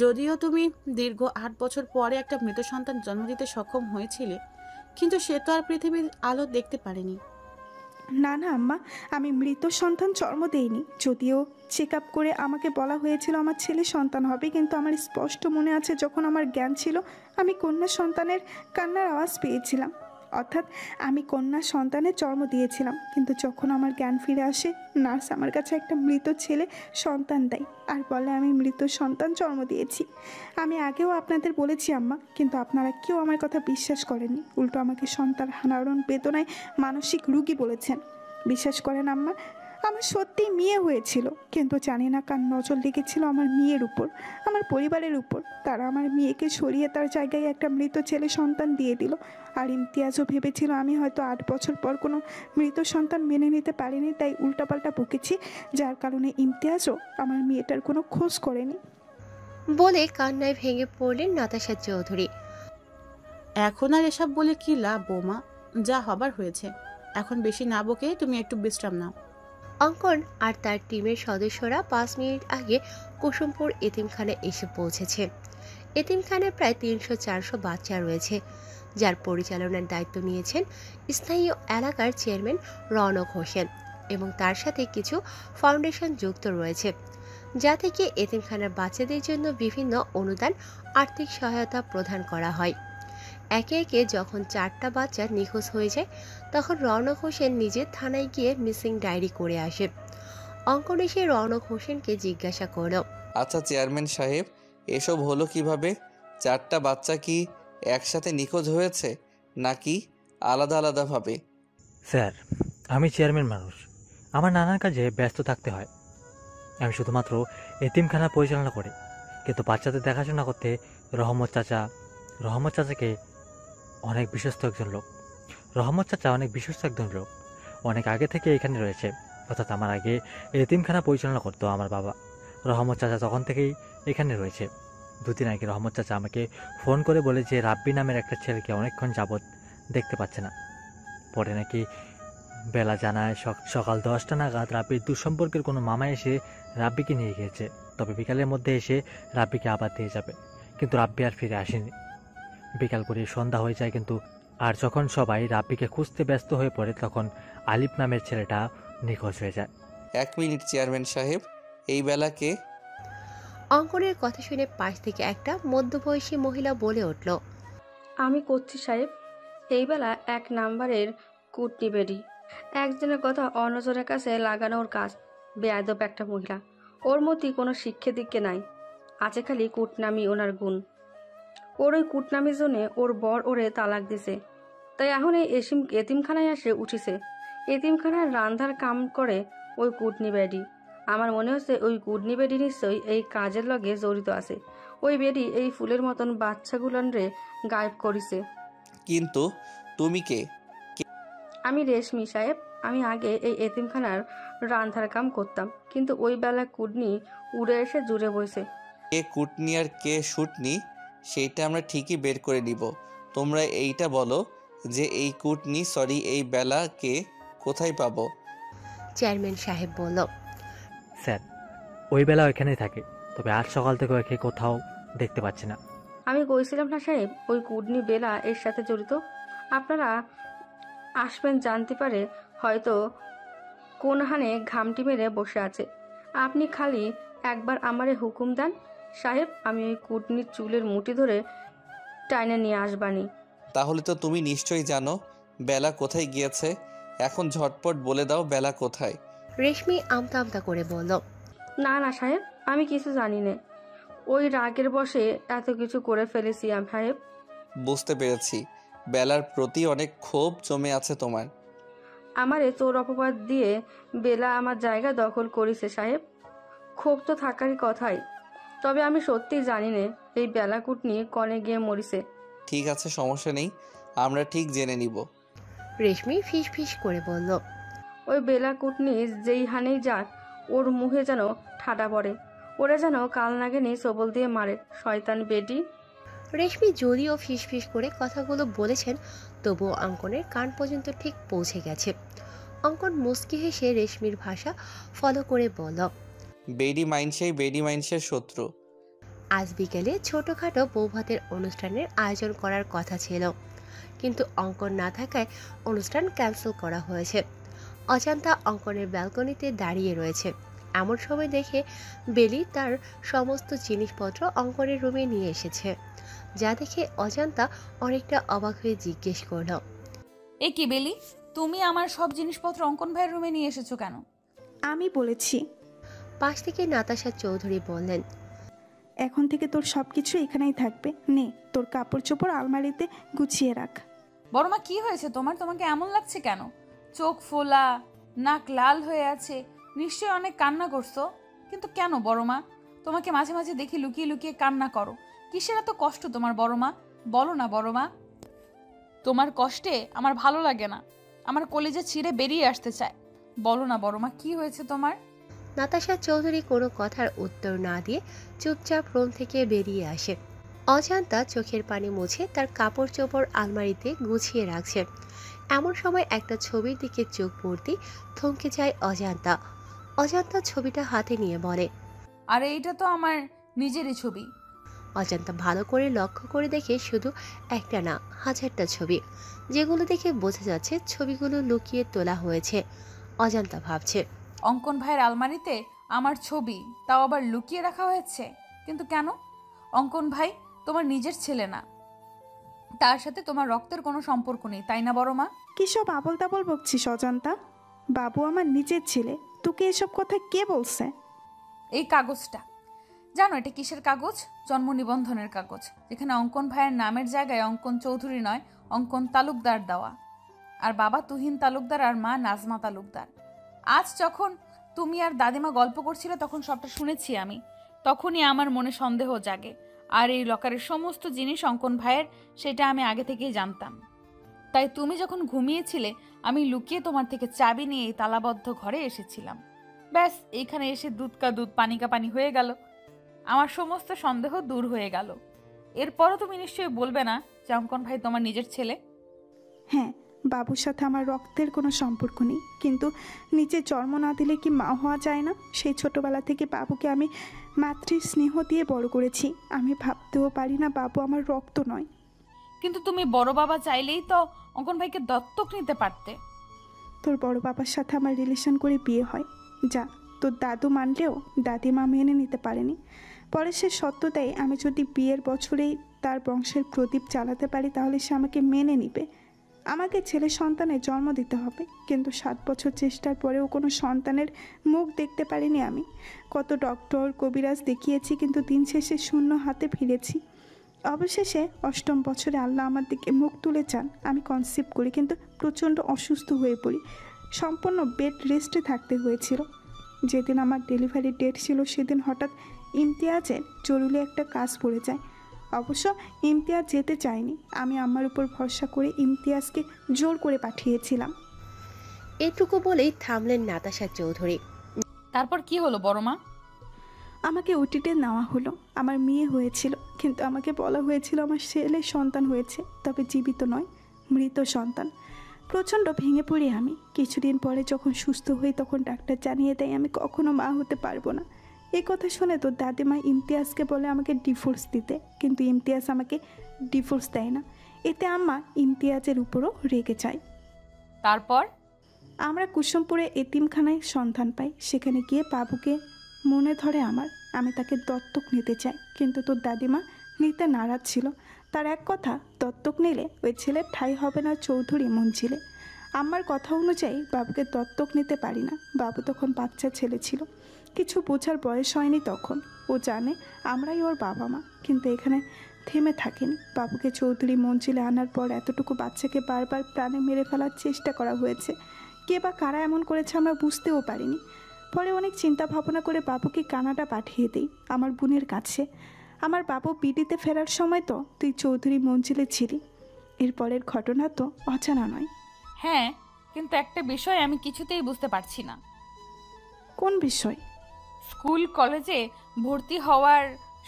যদিও তুমি দীর্ঘ 8 বছর পরে একটা মৃত সন্তান জন্ম দিতে সক্ষম হয়েছিলে, কিন্তু সে তো আর পৃথিবীর আলো দেখতে পারেনি। না না আম্মা, আমি মৃত সন্তান জন্ম দেইনি। যদিও চেক আপ করে আমাকে বলা হয়েছিল আমার ছেলে সন্তান হবে, কিন্তু আমার স্পষ্ট মনে আছে যখন আমার জ্ঞান ছিল আমি কন্যা সন্তানের কান্নার আওয়াজ পেয়েছিলাম। অর্থাৎ আমি কন্যা সন্তানের জন্ম দিয়েছিলাম, কিন্তু যখন আমার জ্ঞান ফিরে আসে নার্স আমার কাছে একটা মৃত ছেলে সন্তান দেয় আর বলে আমি মৃত সন্তান জন্ম দিয়েছি। আমি আগেও আপনাদের বলেছি আম্মা, কিন্তু আপনারা কেউ আমার কথা বিশ্বাস করেননি। উল্টো আমাকে সন্তান হারানোর বেদনায় মানসিক রোগী বলেছেন। বিশ্বাস করেন আম্মা, আমার সত্যিই মেয়ে হয়েছিল, কিন্তু জানি না কার নজর লেগেছিল আমার মেয়ের উপর, আমার পরিবারের উপর। তারা আমার মেয়েকে সরিয়ে তার জায়গায় একটা মৃত ছেলে সন্তান দিয়ে দিল। আর ইমতিয়াজও ভেবেছিল আমি হয়তো 8 বছর পর কোনো মৃত সন্তান মেনে নিতে পারিনি, তাই উল্টাপাল্টা বকেছি, যার কারণে ইমতিয়াজও আমার মেয়েটার কোনো খোঁজ করেনি। বলে কান্নায় ভেঙে পড়লেন নাতাশা চৌধুরী। এখন আর এসব বলে কি লাভ বৌমা? যা হবার হয়েছে। এখন বেশি না বকে তুমি একটু বিশ্রাম নাও। অঙ্কন আর তার টিমের সদস্যরা 5 মিনিট আগে কুসুমপুর এতিমখানায় এসে পৌঁছেছে। এতিমখানায় প্রায় 300-400 বাচ্চা রয়েছে, যার পরিচালনার দায়িত্ব নিয়েছেন স্থানীয় এলাকার চেয়ারম্যান রওনক হোসেন, এবং তার সাথে কিছু ফাউন্ডেশন যুক্ত রয়েছে, যা থেকে এতিমখানার বাচ্চাদের জন্য বিভিন্ন অনুদান আর্থিক সহায়তা প্রদান করা হয়। একে একে যখন 4টা বাচ্চা নিখোঁজ হয়ে যায় তখন রওনক হোসেন নিজে থানায় গিয়ে মিসিং ডায়েরি করে আসে। অঙ্কন এসে রওনক হোসেনকে জিজ্ঞাসা করল, আচ্ছা চেয়ারম্যান সাহেব, এসব হলো কিভাবে? 4টা বাচ্চা কি একসাথে নিখোঁজ হয়েছে নাকি আলাদা আলাদাভাবে? স্যার, আমি চেয়ারম্যান মানুষ, আমার নানার কাজে ব্যস্ত থাকতে হয়। আমি শুধুমাত্র এতিমখানা পরিচালনা করি, কিন্তু বাচ্চাদের দেখাশোনা করতে রহমত চাচাকে অনেক বিশ্বস্ত একজন লোক। অনেক আগে থেকে এখানে রয়েছে, অর্থাৎ আমার আগে এতিমখানা পরিচালনা করতো আমার বাবা। রহমত চাচা তখন থেকেই এখানে রয়েছে। 2 দিন আগে রহমত চাচা আমাকে ফোন করে বলে যে রাব্বি নামের একটা ছেলেকে অনেকক্ষণ যাবৎ দেখতে পাচ্ছে না। পরে নাকি বেলা জানায় সকাল 10টা নাগাদ রাব্বির দুঃসম্পর্কের কোনো মামা এসে রাব্বিকে নিয়ে গিয়েছে, তবে বিকালের মধ্যে এসে রাব্বিকে আবার দিয়ে যাবে। কিন্তু রাব্বি আর ফিরে আসেনি। বিকাল করে সন্ধ্যা হয়ে যায়, কিন্তু আর যখন সবাই রাব্বিকে খুঁজতে ব্যস্ত হয়ে পড়ে তখন আলিফ নামের ছেলেটা নিখোঁজ হয়ে যায়। 1 মিনিট চেয়ারম্যান সাহেব, এই বেলাকে? অঙ্কনের কথা শুনে পাশ থেকে একটা মধ্যবয়সী মহিলা বলে উঠল, আমি করছি সাহেব। এই বেলা 1 নাম্বারের কুটনি বেডি। একজনের কথা অন্যজনের কাছে লাগানোর কাজ। বেয়াদব একটা মহিলা। ওর মধ্যে কোনো শিক্ষে দিক্ষে নাই, আছে খালি কুটনামি ওনার গুণ। ওর ওই কুটনামির জন্যে ওর বর ওরে তালাক দিছে, তাই এখন এই এতিমখানায় এসে উঠিছে। এতিমখানার রান্ধার কাম করে ওই কুটনি বেডি। আমার মনে হচ্ছে ওই কুটনি বেডি নিশ্চয়ই এই কাজের লগে জড়িত আছে। ওই বেডি এই ফুলের মতন বাচ্চাগুলানরে গায়েব করিছে। কিন্তু তুমি কে? আমি রেশমি সাহেব। আমি আগে এই এতিমখানার রান্ধার কাম করতাম, কিন্তু ওই বেলা কুটনি উড়ে এসে জুড়ে বইছে। কে কুটনি আর কে শুটনি সেইটা আমরা ঠিকই বের করে নিব। তোমরা এইটা বলো যে এই কুটনি এই বেলা কে কোথায় পাবো? চেয়ারম্যান সাহেব বলল, স্যার, ওই বেলা ওইখানেই থাকে, তবে আজ সকাল থেকে ওকে কোথাও দেখতে পাচ্ছি না। আমি কইছিলাম না সাহেব, ওই কুটনি বেলা এর সাথে জড়িত। আপনারা আসবেন জানতে পারে হয়তো কোন হানে ঘামটি মেরে বসে আছে। আপনি খালি একবার আমারে হুকুম দেন সাহেব, আমি ওই কুটনির চুলের মুঠি ধরে টাইনে নিয়ে আসবানি। তাহলে তো তুমি নিশ্চয়ই জানো বেলা কোথায় গিয়েছে। এখন ঝটপট বলে দাও বেলা কোথায়। রেশমি আমতা আমতা করে বলল, না না সাহেব, আমি কিছু জানি না। ওই রাগের বশে এত কিছু করে ফেলেছি সাহেব। বুঝতে পেরেছি, বেলার প্রতি অনেক ক্ষোভ জমে আছে তোমার। আমারে চোর অপবাদ দিয়ে বেলা আমার জায়গা দখল করেছে সাহেব। ক্ষোভ তো থাকারই কথাই, তবে আমি সত্যিই জানি না এই বেলা কুটনি কনে গিয়ে মরিছে। ঠিক আছে, সমস্যা নেই, আমরা ঠিক জেনে নিব। রেশমি ফিস ফিস করে বলল, ওই বেলা কুটনি যেই হানেই যাক ওর মুখে যেন ঠাডা পড়ে, ওরা যেন কাল নাগিনী সবল দিয়ে মারে, শয়তান বেটি। রেশমি যদিও ফিস ফিস করে কথাগুলো বলেছেন, তবুও অঙ্কনের কান পর্যন্ত ঠিক পৌঁছে গেছে। অঙ্কন মুস্কি হেসে রেশমির ভাষা ফলো করে বলল, বেডি মাইনসের শত্রু। আজ বিকেলে ছোটখাটো বৌভাতের অনুষ্ঠানের আয়োজন করার কথা ছিল, কিন্তু অঙ্কন না থাকায় অনুষ্ঠান ক্যান্সেল করা হয়েছে। অজান্তা অঙ্কনের ব্যালকনিতে দাঁড়িয়ে রয়েছে। এমন সময় দেখে বেলি তার সমস্ত জিনিসপত্র অঙ্কনের রুমে নিয়ে এসেছে, যা দেখে অজান্তা অনেকটা অবাক হয়ে জিজ্ঞেস করল, এ কি বেলি, তুমি আমার সব জিনিসপত্র অঙ্কন ভাইয়ের রুমে নিয়ে এসেছো কেন? আমি বলেছি। পাশ থেকে নাতাশা চৌধুরী বললেন, এখন থেকে তোর সব কিছু এখানেই থাকবে। নে, তোর কাপড় চোপড় আলমারিতে গুছিয়ে রাখ। বড়মা, কি হয়েছে তোমার? তোমাকে এমন লাগছে কেন? চোখ ফোলা, নাক লাল হয়ে আছে, নিশ্চয়ই অনেক কান্না করছো। কিন্তু কেন বড়মা? তোমাকে মাঝে মাঝে দেখি লুকিয়ে লুকিয়ে কান্না করো। কিসের এত কষ্ট তোমার বড়মা? বলো না বড়মা। তোমার কষ্টে আমার ভালো লাগে না, আমার কলেজে ছিঁড়ে বেরিয়ে আসতে চায়। বলো না বড়মা, কি হয়েছে তোমার? নাতাশা চৌধুরী কোনো কথার উত্তর না দিয়ে চুপচাপ রুম থেকে বেরিয়ে আসে। অজান্তা চোখের পানি মুছে তার কাপড় চোপড় আলমারিতে গুছিয়ে রাখছে। এমন সময় একটা ছবির দিকে চোখ পড়তে থমকে যায় অজান্তা। অজান্তা ছবিটা হাতে নিয়ে বলে, আরে এইটা তো আমার নিজেরই ছবি। অজান্তা ভালো করে লক্ষ্য করে দেখে শুধু একটা না, হাজারটা ছবি, যেগুলো দেখে বোঝা যাচ্ছে ছবিগুলো লুকিয়ে তোলা হয়েছে। অজান্তা ভাবছে, অঙ্কন ভাইয়ের আলমারিতে আমার ছবি, তাও আবার লুকিয়ে রাখা হয়েছে। কিন্তু কেন? অঙ্কন ভাই তোমার নিজের ছেলে না। তার সাথে তোমার রক্তের কোনো সম্পর্ক নেই, তাই না বড় মা? কিসব আবল তাবল বকছিস অজান্তা? বাবু আমার নিজের ছেলে, তোকে এসব কথা কে বলছে? এই কাগজটা জানো এটা কিসের কাগজ? জন্ম নিবন্ধনের কাগজ, যেখানে অঙ্কন ভাইয়ের নামের জায়গায় অঙ্কন চৌধুরী নয়, অঙ্কন তালুকদার দেওয়া। আর বাবা তুহিন তালুকদার আর মা নাজমা তালুকদার। আজ যখন তুমি আর দাদিমা গল্প করছিলে তখন সবটা শুনেছি আমি। তখনই আমার মনে সন্দেহ জাগে। আর এই লকারের সমস্ত জিনিস অঙ্কন ভাইয়ের, সেটা আমি আগে থেকেই জানতাম। তাই তুমি যখন ঘুমিয়েছিলে আমি লুকিয়ে তোমার থেকে চাবি নিয়ে এই তালাবদ্ধ ঘরে এসেছিলাম। ব্যাস, এইখানে এসে দুধ কা দুধ পানি কা পানি হয়ে গেল। আমার সমস্ত সন্দেহ দূর হয়ে গেল। এরপরও তুমি নিশ্চয়ই বলবে না যে অঙ্কন ভাই তোমার নিজের ছেলে? হ্যাঁ, বাবুর সাথে আমার রক্তের কোনো সম্পর্ক নেই, কিন্তু নিজে জন্ম না দিলে কি মা হওয়া যায় না? সেই ছোটবেলা থেকে বাবুকে আমি মাতৃ স্নেহ দিয়ে বড় করেছি। আমি ভাবতেও পারি না বাবু আমার রক্ত নয়। কিন্তু তুমি বড় বাবা চাইলেই তো অঙ্কন ভাইকে দত্তক নিতে পারতে। তোর বড় বাবার সাথে আমার রিলেশন করে বিয়ে হয়, যা তোর দাদু মানলেও দাদিমা মেনে নিতে পারেনি। পরে সে সত্য দেয় আমি যদি বিয়ের বছরেই তার বংশের প্রদীপ জ্বালাতে পারি তাহলে সে আমাকে মেনে নিবে। আমাকে ছেলে সন্তানের জন্ম দিতে হবে, কিন্তু 7 বছর চেষ্টার পরেও কোনো সন্তানের মুখ দেখতে পারিনি আমি। কত ডক্টর কবিরাজ দেখিয়েছি, কিন্তু দিন শেষে শূন্য হাতে ফিরেছি। অবশেষে 8ম বছরে আল্লাহ আমার দিকে মুখ তুলে চান। আমি কনসিভ করি, কিন্তু প্রচণ্ড অসুস্থ হয়ে পড়ি। সম্পূর্ণ বেড রেস্টে থাকতে হয়েছিল। যেদিন আমার ডেলিভারি ডেট ছিল সেদিন হঠাৎ ইমতিয়াজের জরুরি একটা কাজ পড়ে যায়। অবশ্য ইমতিয়াজ যেতে চায়নি, আমি আমার উপর ভরসা করে ইমতিয়াজকে জোর করে পাঠিয়েছিলাম। এটুকু বলেই থামলেন নাতাশা চৌধুরী। তারপর কি হলো বড় মা? আমাকে ওটিতে নেওয়া হলো। আমার মেয়ে হয়েছিল, কিন্তু আমাকে বলা হয়েছিল আমার ছেলে সন্তান হয়েছে, তবে জীবিত নয়, মৃত সন্তান। প্রচণ্ড ভেঙে পড়ি আমি। কিছুদিন পরে যখন সুস্থ হই তখন ডাক্তার জানিয়ে দেয় আমি কখনো মা হতে পারবো না। এই কথা শুনে তো দাদিমা ইমতিয়াজকে বলে আমাকে ডিভোর্স দিতে, কিন্তু ইমতিয়াজ আমাকে ডিভোর্স দেয় না। এতে আম্মা ইমতিয়াজের উপরও রেগে যায়। তারপর আমরা কুসুমপুরে এতিমখানায় সন্ধান পাই। সেখানে গিয়ে বাবুকে মনে ধরে আমার। আমি তাকে দত্তক নিতে চাই, কিন্তু তোর দাদিমা নিতে নারাজ ছিল। তার এক কথা, দত্তক নিলে ওই ছেলের ঠাঁই হবে না চৌধুরী মঞ্জিলে। আমার কথা অনুযায়ী বাবুকে দত্তক নিতে পারি না। বাবু তখন বাচ্চা ছেলে ছিল, কিছু বোঝার বয়স হয়নি তখন। ও জানে আমরাই ওর বাবা মা, কিন্তু এখানে থেমে থাকেনি। বাবুকে চৌধুরী মঞ্জিলে আনার পর এতটুকু বাচ্চাকে বারবার প্রাণে মেরে ফেলার চেষ্টা করা হয়েছে। কে বা কারা এমন করেছে আমরা বুঝতেও পারিনি। পরে অনেক চিন্তা ভাবনা করে বাবুকে কানাডা পাঠিয়ে দিই আমার বোনের কাছে। আমার বাবু বিডিতে ফেরার সময় তো তুই চৌধুরী মঞ্জিলে ছিলি। এরপরের ঘটনা তো অজানা নয়। হ্যাঁ, কিন্তু একটা বিষয় আমি কিছুতেই বুঝতে পারছি না। কোন বিষয়? স্কুল কলেজে ভর্তি হওয়ার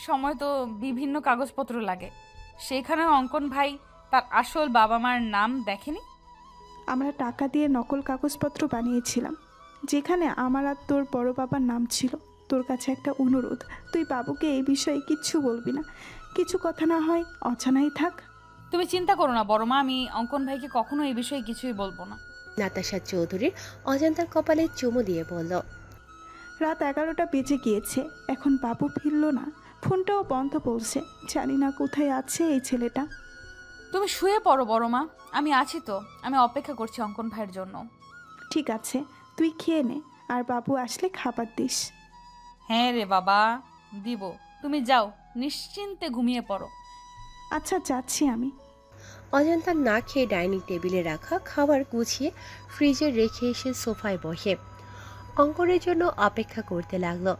সময় তো বিভিন্ন কাগজপত্র লাগে, সেখানেও অঙ্কন ভাই তার আসল বাবা মার নাম দেখেনি? আমরা টাকা দিয়ে নকল কাগজপত্র বানিয়েছিলাম, যেখানে আমার আর তোর বড় বাবার নাম ছিল। তোর কাছে একটা অনুরোধ, তুই বাবুকে এই বিষয়ে কিচ্ছু বলবি না। কিছু কথা না হয় অজানাই থাক। তুমি চিন্তা করো না বড় মা, আমি অঙ্কন ভাইকে কখনো এই বিষয়ে কিছুই বলবো না। নাতাশা চৌধুরীর অজান্তার কপালে চুমু দিয়ে বলল, রাত 11টা বেজে গিয়েছে, এখন বাবু ফিরল না। ফোনটাও বন্ধ পড়ছে। জানি না কোথায় আছে এই ছেলেটা। তুমি শুয়ে পড়ো বড় মা, আমি আছি তো। আমি অপেক্ষা করছি অঙ্কন ভাইয়ের জন্য। ঠিক আছে, তুই খেয়ে নে, আর বাবু আসলে খাবার দিস। হ্যাঁ রে বাবা, দিব। তুমি যাও, নিশ্চিন্তে ঘুমিয়ে পড়ো। আচ্ছা, যাচ্ছি আমি। অজান্তা না খেয়ে ডাইনিং টেবিলে রাখা খাবার গুছিয়ে ফ্রিজে রেখে এসে সোফায় বসে অঙ্কনের জন্য অপেক্ষা করতে লাগলো।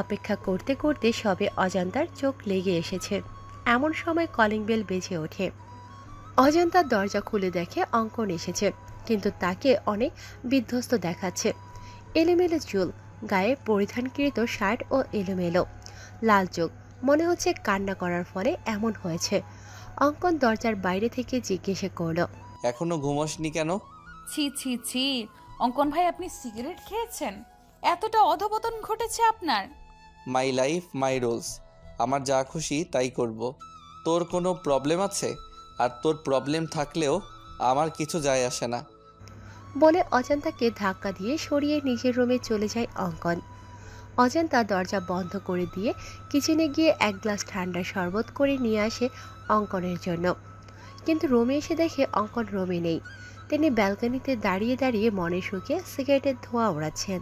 অপেক্ষা করতে করতে সবে অজান্তার চোখ লেগে এসেছে। এমন সময় কলিং বেল বেজে ওঠে। অজান্তার দরজা খুলে দেখে অঙ্কন এসেছে, কিন্তু তাকে অনেক বিধ্বস্ত দেখাচ্ছে। এলোমেলো চুল, গায়ে পরিধানকৃত শার্ট ও এলোমেলো, লাল চোখ, মনে হচ্ছে কান্না করার ফলে এমন হয়েছে। অঙ্কন দরজার বাইরে থেকে জিজ্ঞেস করল, এখনো ঘুমোসনি কেন? ছি ছি ছি, অঙ্কন ভাই আপনি সিগারেট খেয়েছেন? এতটা অধপতন ঘটেছে আপনার? মাই লাইফ মাই রুলস, আমার যা খুশি তাই করব। তোর কোনো প্রবলেম আছে? আর তোর প্রবলেম থাকলেও আমার কিছু যায় আসে না। বলে অজান্তাকে ধাক্কা দিয়ে সরিয়ে নিজের রুমে চলে যায় অঙ্কন। অজান্তা দরজা বন্ধ করে দিয়ে কিচেনে গিয়ে 1 গ্লাস ঠান্ডা শরবত করে নিয়ে আসে অঙ্কনের জন্য। কিন্তু রুমে এসে দেখে অঙ্কন রুমে নেই। তিনি ব্যালকনিতে দাঁড়িয়ে দাঁড়িয়ে মনে সুখে সিগারেটের ধোঁয়া ওড়াচ্ছেন।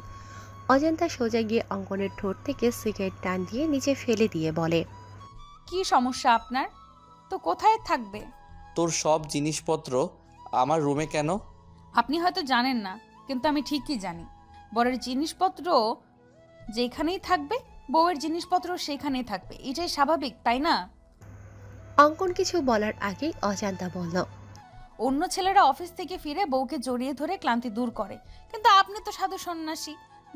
অজান্তা সোজা গিয়ে অঙ্কনের ঠোঁট থেকে সিগারেট টান দিয়ে নিচে ফেলে দিয়ে বলে, কি সমস্যা আপনার? তো কোথায় থাকবে? তোর সব জিনিসপত্র আমার রুমে কেন? আপনি হয়তো জানেন না, কিন্তু আমি ঠিকই জানি। বরের জিনিসপত্র যেখানেই থাকবে, বউয়ের জিনিসপত্র সেখানেই থাকবে। এটাই স্বাভাবিক, তাই না? অঙ্কন কিছু বলার আগেই অজান্তা বলল, অন্য ছেলেরা অফিস থেকে ফিরে বউকে জড়িয়ে ধরে ক্লান্তি দূর করে, কিন্তু আপনি তো সাধু সন্ন্যাসী,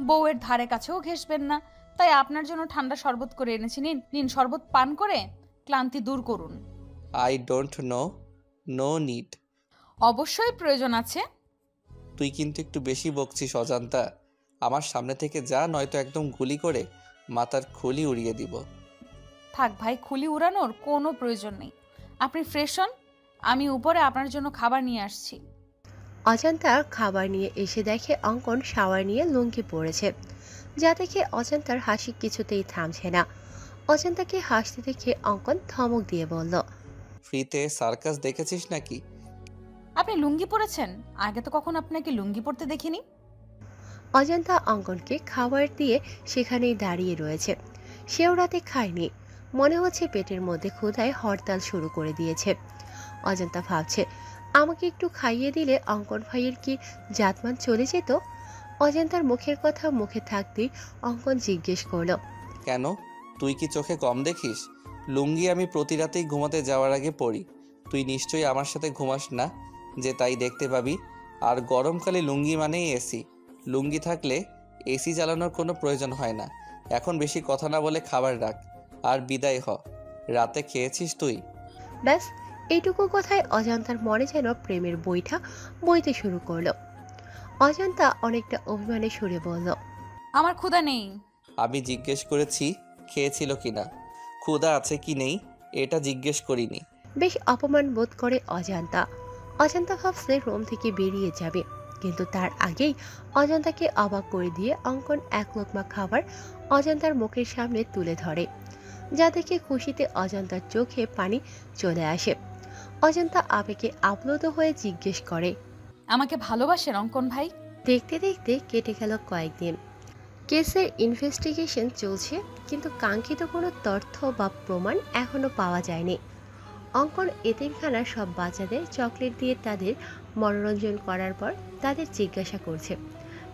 বউয়ের ধারে কাছেও ঘেঁষবেন না। তাই আপনার জন্য ঠান্ডা শরবত করে এনেছি, নিন নিন, শরবত পান করে ক্লান্তি দূর করুন। I don't know, no need. অবশ্যই প্রয়োজন আছে। তুই কিন্তু একটু বেশি বকছিস অজান্তা। আমার সামনে থেকে যা, নয়তো একদম গুলি করে মাথার খুলি উড়িয়ে দিব। থাক ভাই, খুলি উড়ানোর কোনো প্রয়োজন নেই। আপনি ফ্রেশ হন, আমি উপরে আপনার জন্য খাবার নিয়ে আসছি। অজান্তা খাবার নিয়ে এসে দেখে অঙ্কন শাওয়ার নিয়ে লুঙ্গি পড়েছে, যা দেখে অজান্তার হাসি কিছুতেই থামছে না। অজান্তাকে হাসতে দেখে অঙ্কন ধমক দিয়ে বলল, ফ্রিতে সার্কাস দেখেছিস নাকি? আপনি লুঙ্গি পরেছেন? আগে তো কখন আপনাকে লুঙ্গি পরতে দেখিনি। অজান্তা অঙ্কনকে খাবার দিয়ে সেখানেই দাঁড়িয়ে রয়েছে। সেও রাতে খায়নি, মনে হচ্ছে পেটের মধ্যে ক্ষুধায় হরতাল শুরু করে দিয়েছে। অজান্তা ভাবছে, আমাকে একটু খাইয়ে দিলে অঙ্কন ভাইয়ের কি জাতমান চলে যেত। অজান্তার মুখের কথা মুখে থাকতেই অঙ্কন জিজ্ঞেস করল, কেন, তুই কি চোখে কম দেখিস? লুঙ্গি আমি প্রতি রাতেই ঘুমাতে যাওয়ার আগে পরি। তুই নিশ্চয়ই আমার সাথে ঘুমাস না, যে তাই দেখতে পাবি। আর গরমকালে লুঙ্গি মানেই এসি। লুঙ্গি থাকলে এসি চালানোর কোনো প্রয়োজন হয় না। এখন বেশি কথা না বলে খাবার রাখ আর বিদায় হ। রাতে খেয়েছিস তুই? ব্যাস এইটুকু কথায় অজান্তার মনে যেন প্রেমের বইটা বইতে শুরু করলো। অজান্তা অনেকটা অভিমানে সুরে বলল, আমার ক্ষুধা নেই। আমি জিজ্ঞেস করেছি খেয়েছিল কিনা, ক্ষুধা আছে কি নেই এটা জিজ্ঞেস করিনি। বেশ অপমান বোধ করে অজান্তা। অজান্তা ভাবছে রুম থেকে বেরিয়ে যাবে, কিন্তু তার আগেই অজান্তাকে অবাক করে দিয়ে অঙ্কন এক লোকমা খাবার অজান্তার মুখের সামনে তুলে ধরে, যা দেখে খুশিতে অজান্তার চোখে পানি চলে আসে। অজান্তা আবেগে আপ্লুত হয়ে জিজ্ঞেস করে, আমাকে ভালোবাসেন অঙ্কন ভাই? দেখতে দেখতে কেটে গেল কয়েকদিন। কেসের ইনভেস্টিগেশন চলছে, কিন্তু কাঙ্ক্ষিত কোনো তথ্য বা প্রমাণ এখনো পাওয়া যায়নি। অঙ্কন এতিমখানার সব বাচ্চাদের চকলেট দিয়ে তাদের মনোরঞ্জন করার পর তাদের জিজ্ঞাসা করছে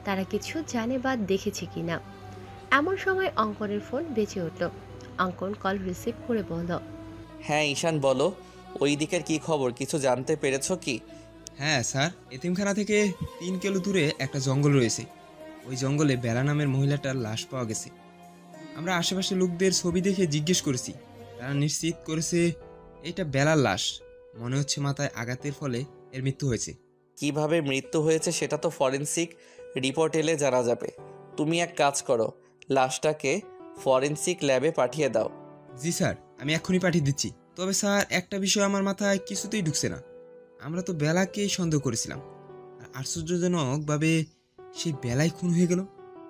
তারা কিছু জানে বা দেখেছে কিনা। এমন সময় অঙ্কনের ফোন বেজে উঠল। অঙ্কন কল রিসিভ করে বলল, হ্যাঁ ঈশান বলো, ওই দিকের কি খবর, কিছু জানতে পেরেছো কি? হ্যাঁ স্যার, এতিমখানা থেকে 3 কিলো দূরে একটা জঙ্গল রয়েছে। ওই জঙ্গলে বেলা নামের মহিলাটার লাশ পাওয়া গেছে। আমরা আশেপাশে লোকদের ছবি দেখে জিজ্ঞেস করেছি, তারা নিশ্চিত করেছে এটা বেলার লাশ। মনে হচ্ছে মাথায় আঘাতের ফলে এর মৃত্যু হয়েছে। কিভাবে মৃত্যু হয়েছে সেটা তো ফরেনসিক রিপোর্ট এলে জানা যাবে। তুমি এক কাজ করো, লাশটাকে ফরেনসিক ল্যাবে পাঠিয়ে দাও। জি স্যার, আমি এক্ষুনি পাঠিয়ে দিচ্ছি। তবে স্যার, একটা বিষয় আমার মাথায় কিছুতেই ঢুকছে না। আমরা তো বেলাকেই সন্দেহ করেছিলাম, আর আশ্চর্যজনকভাবে সেই বেলাই খুন হয়ে গেল।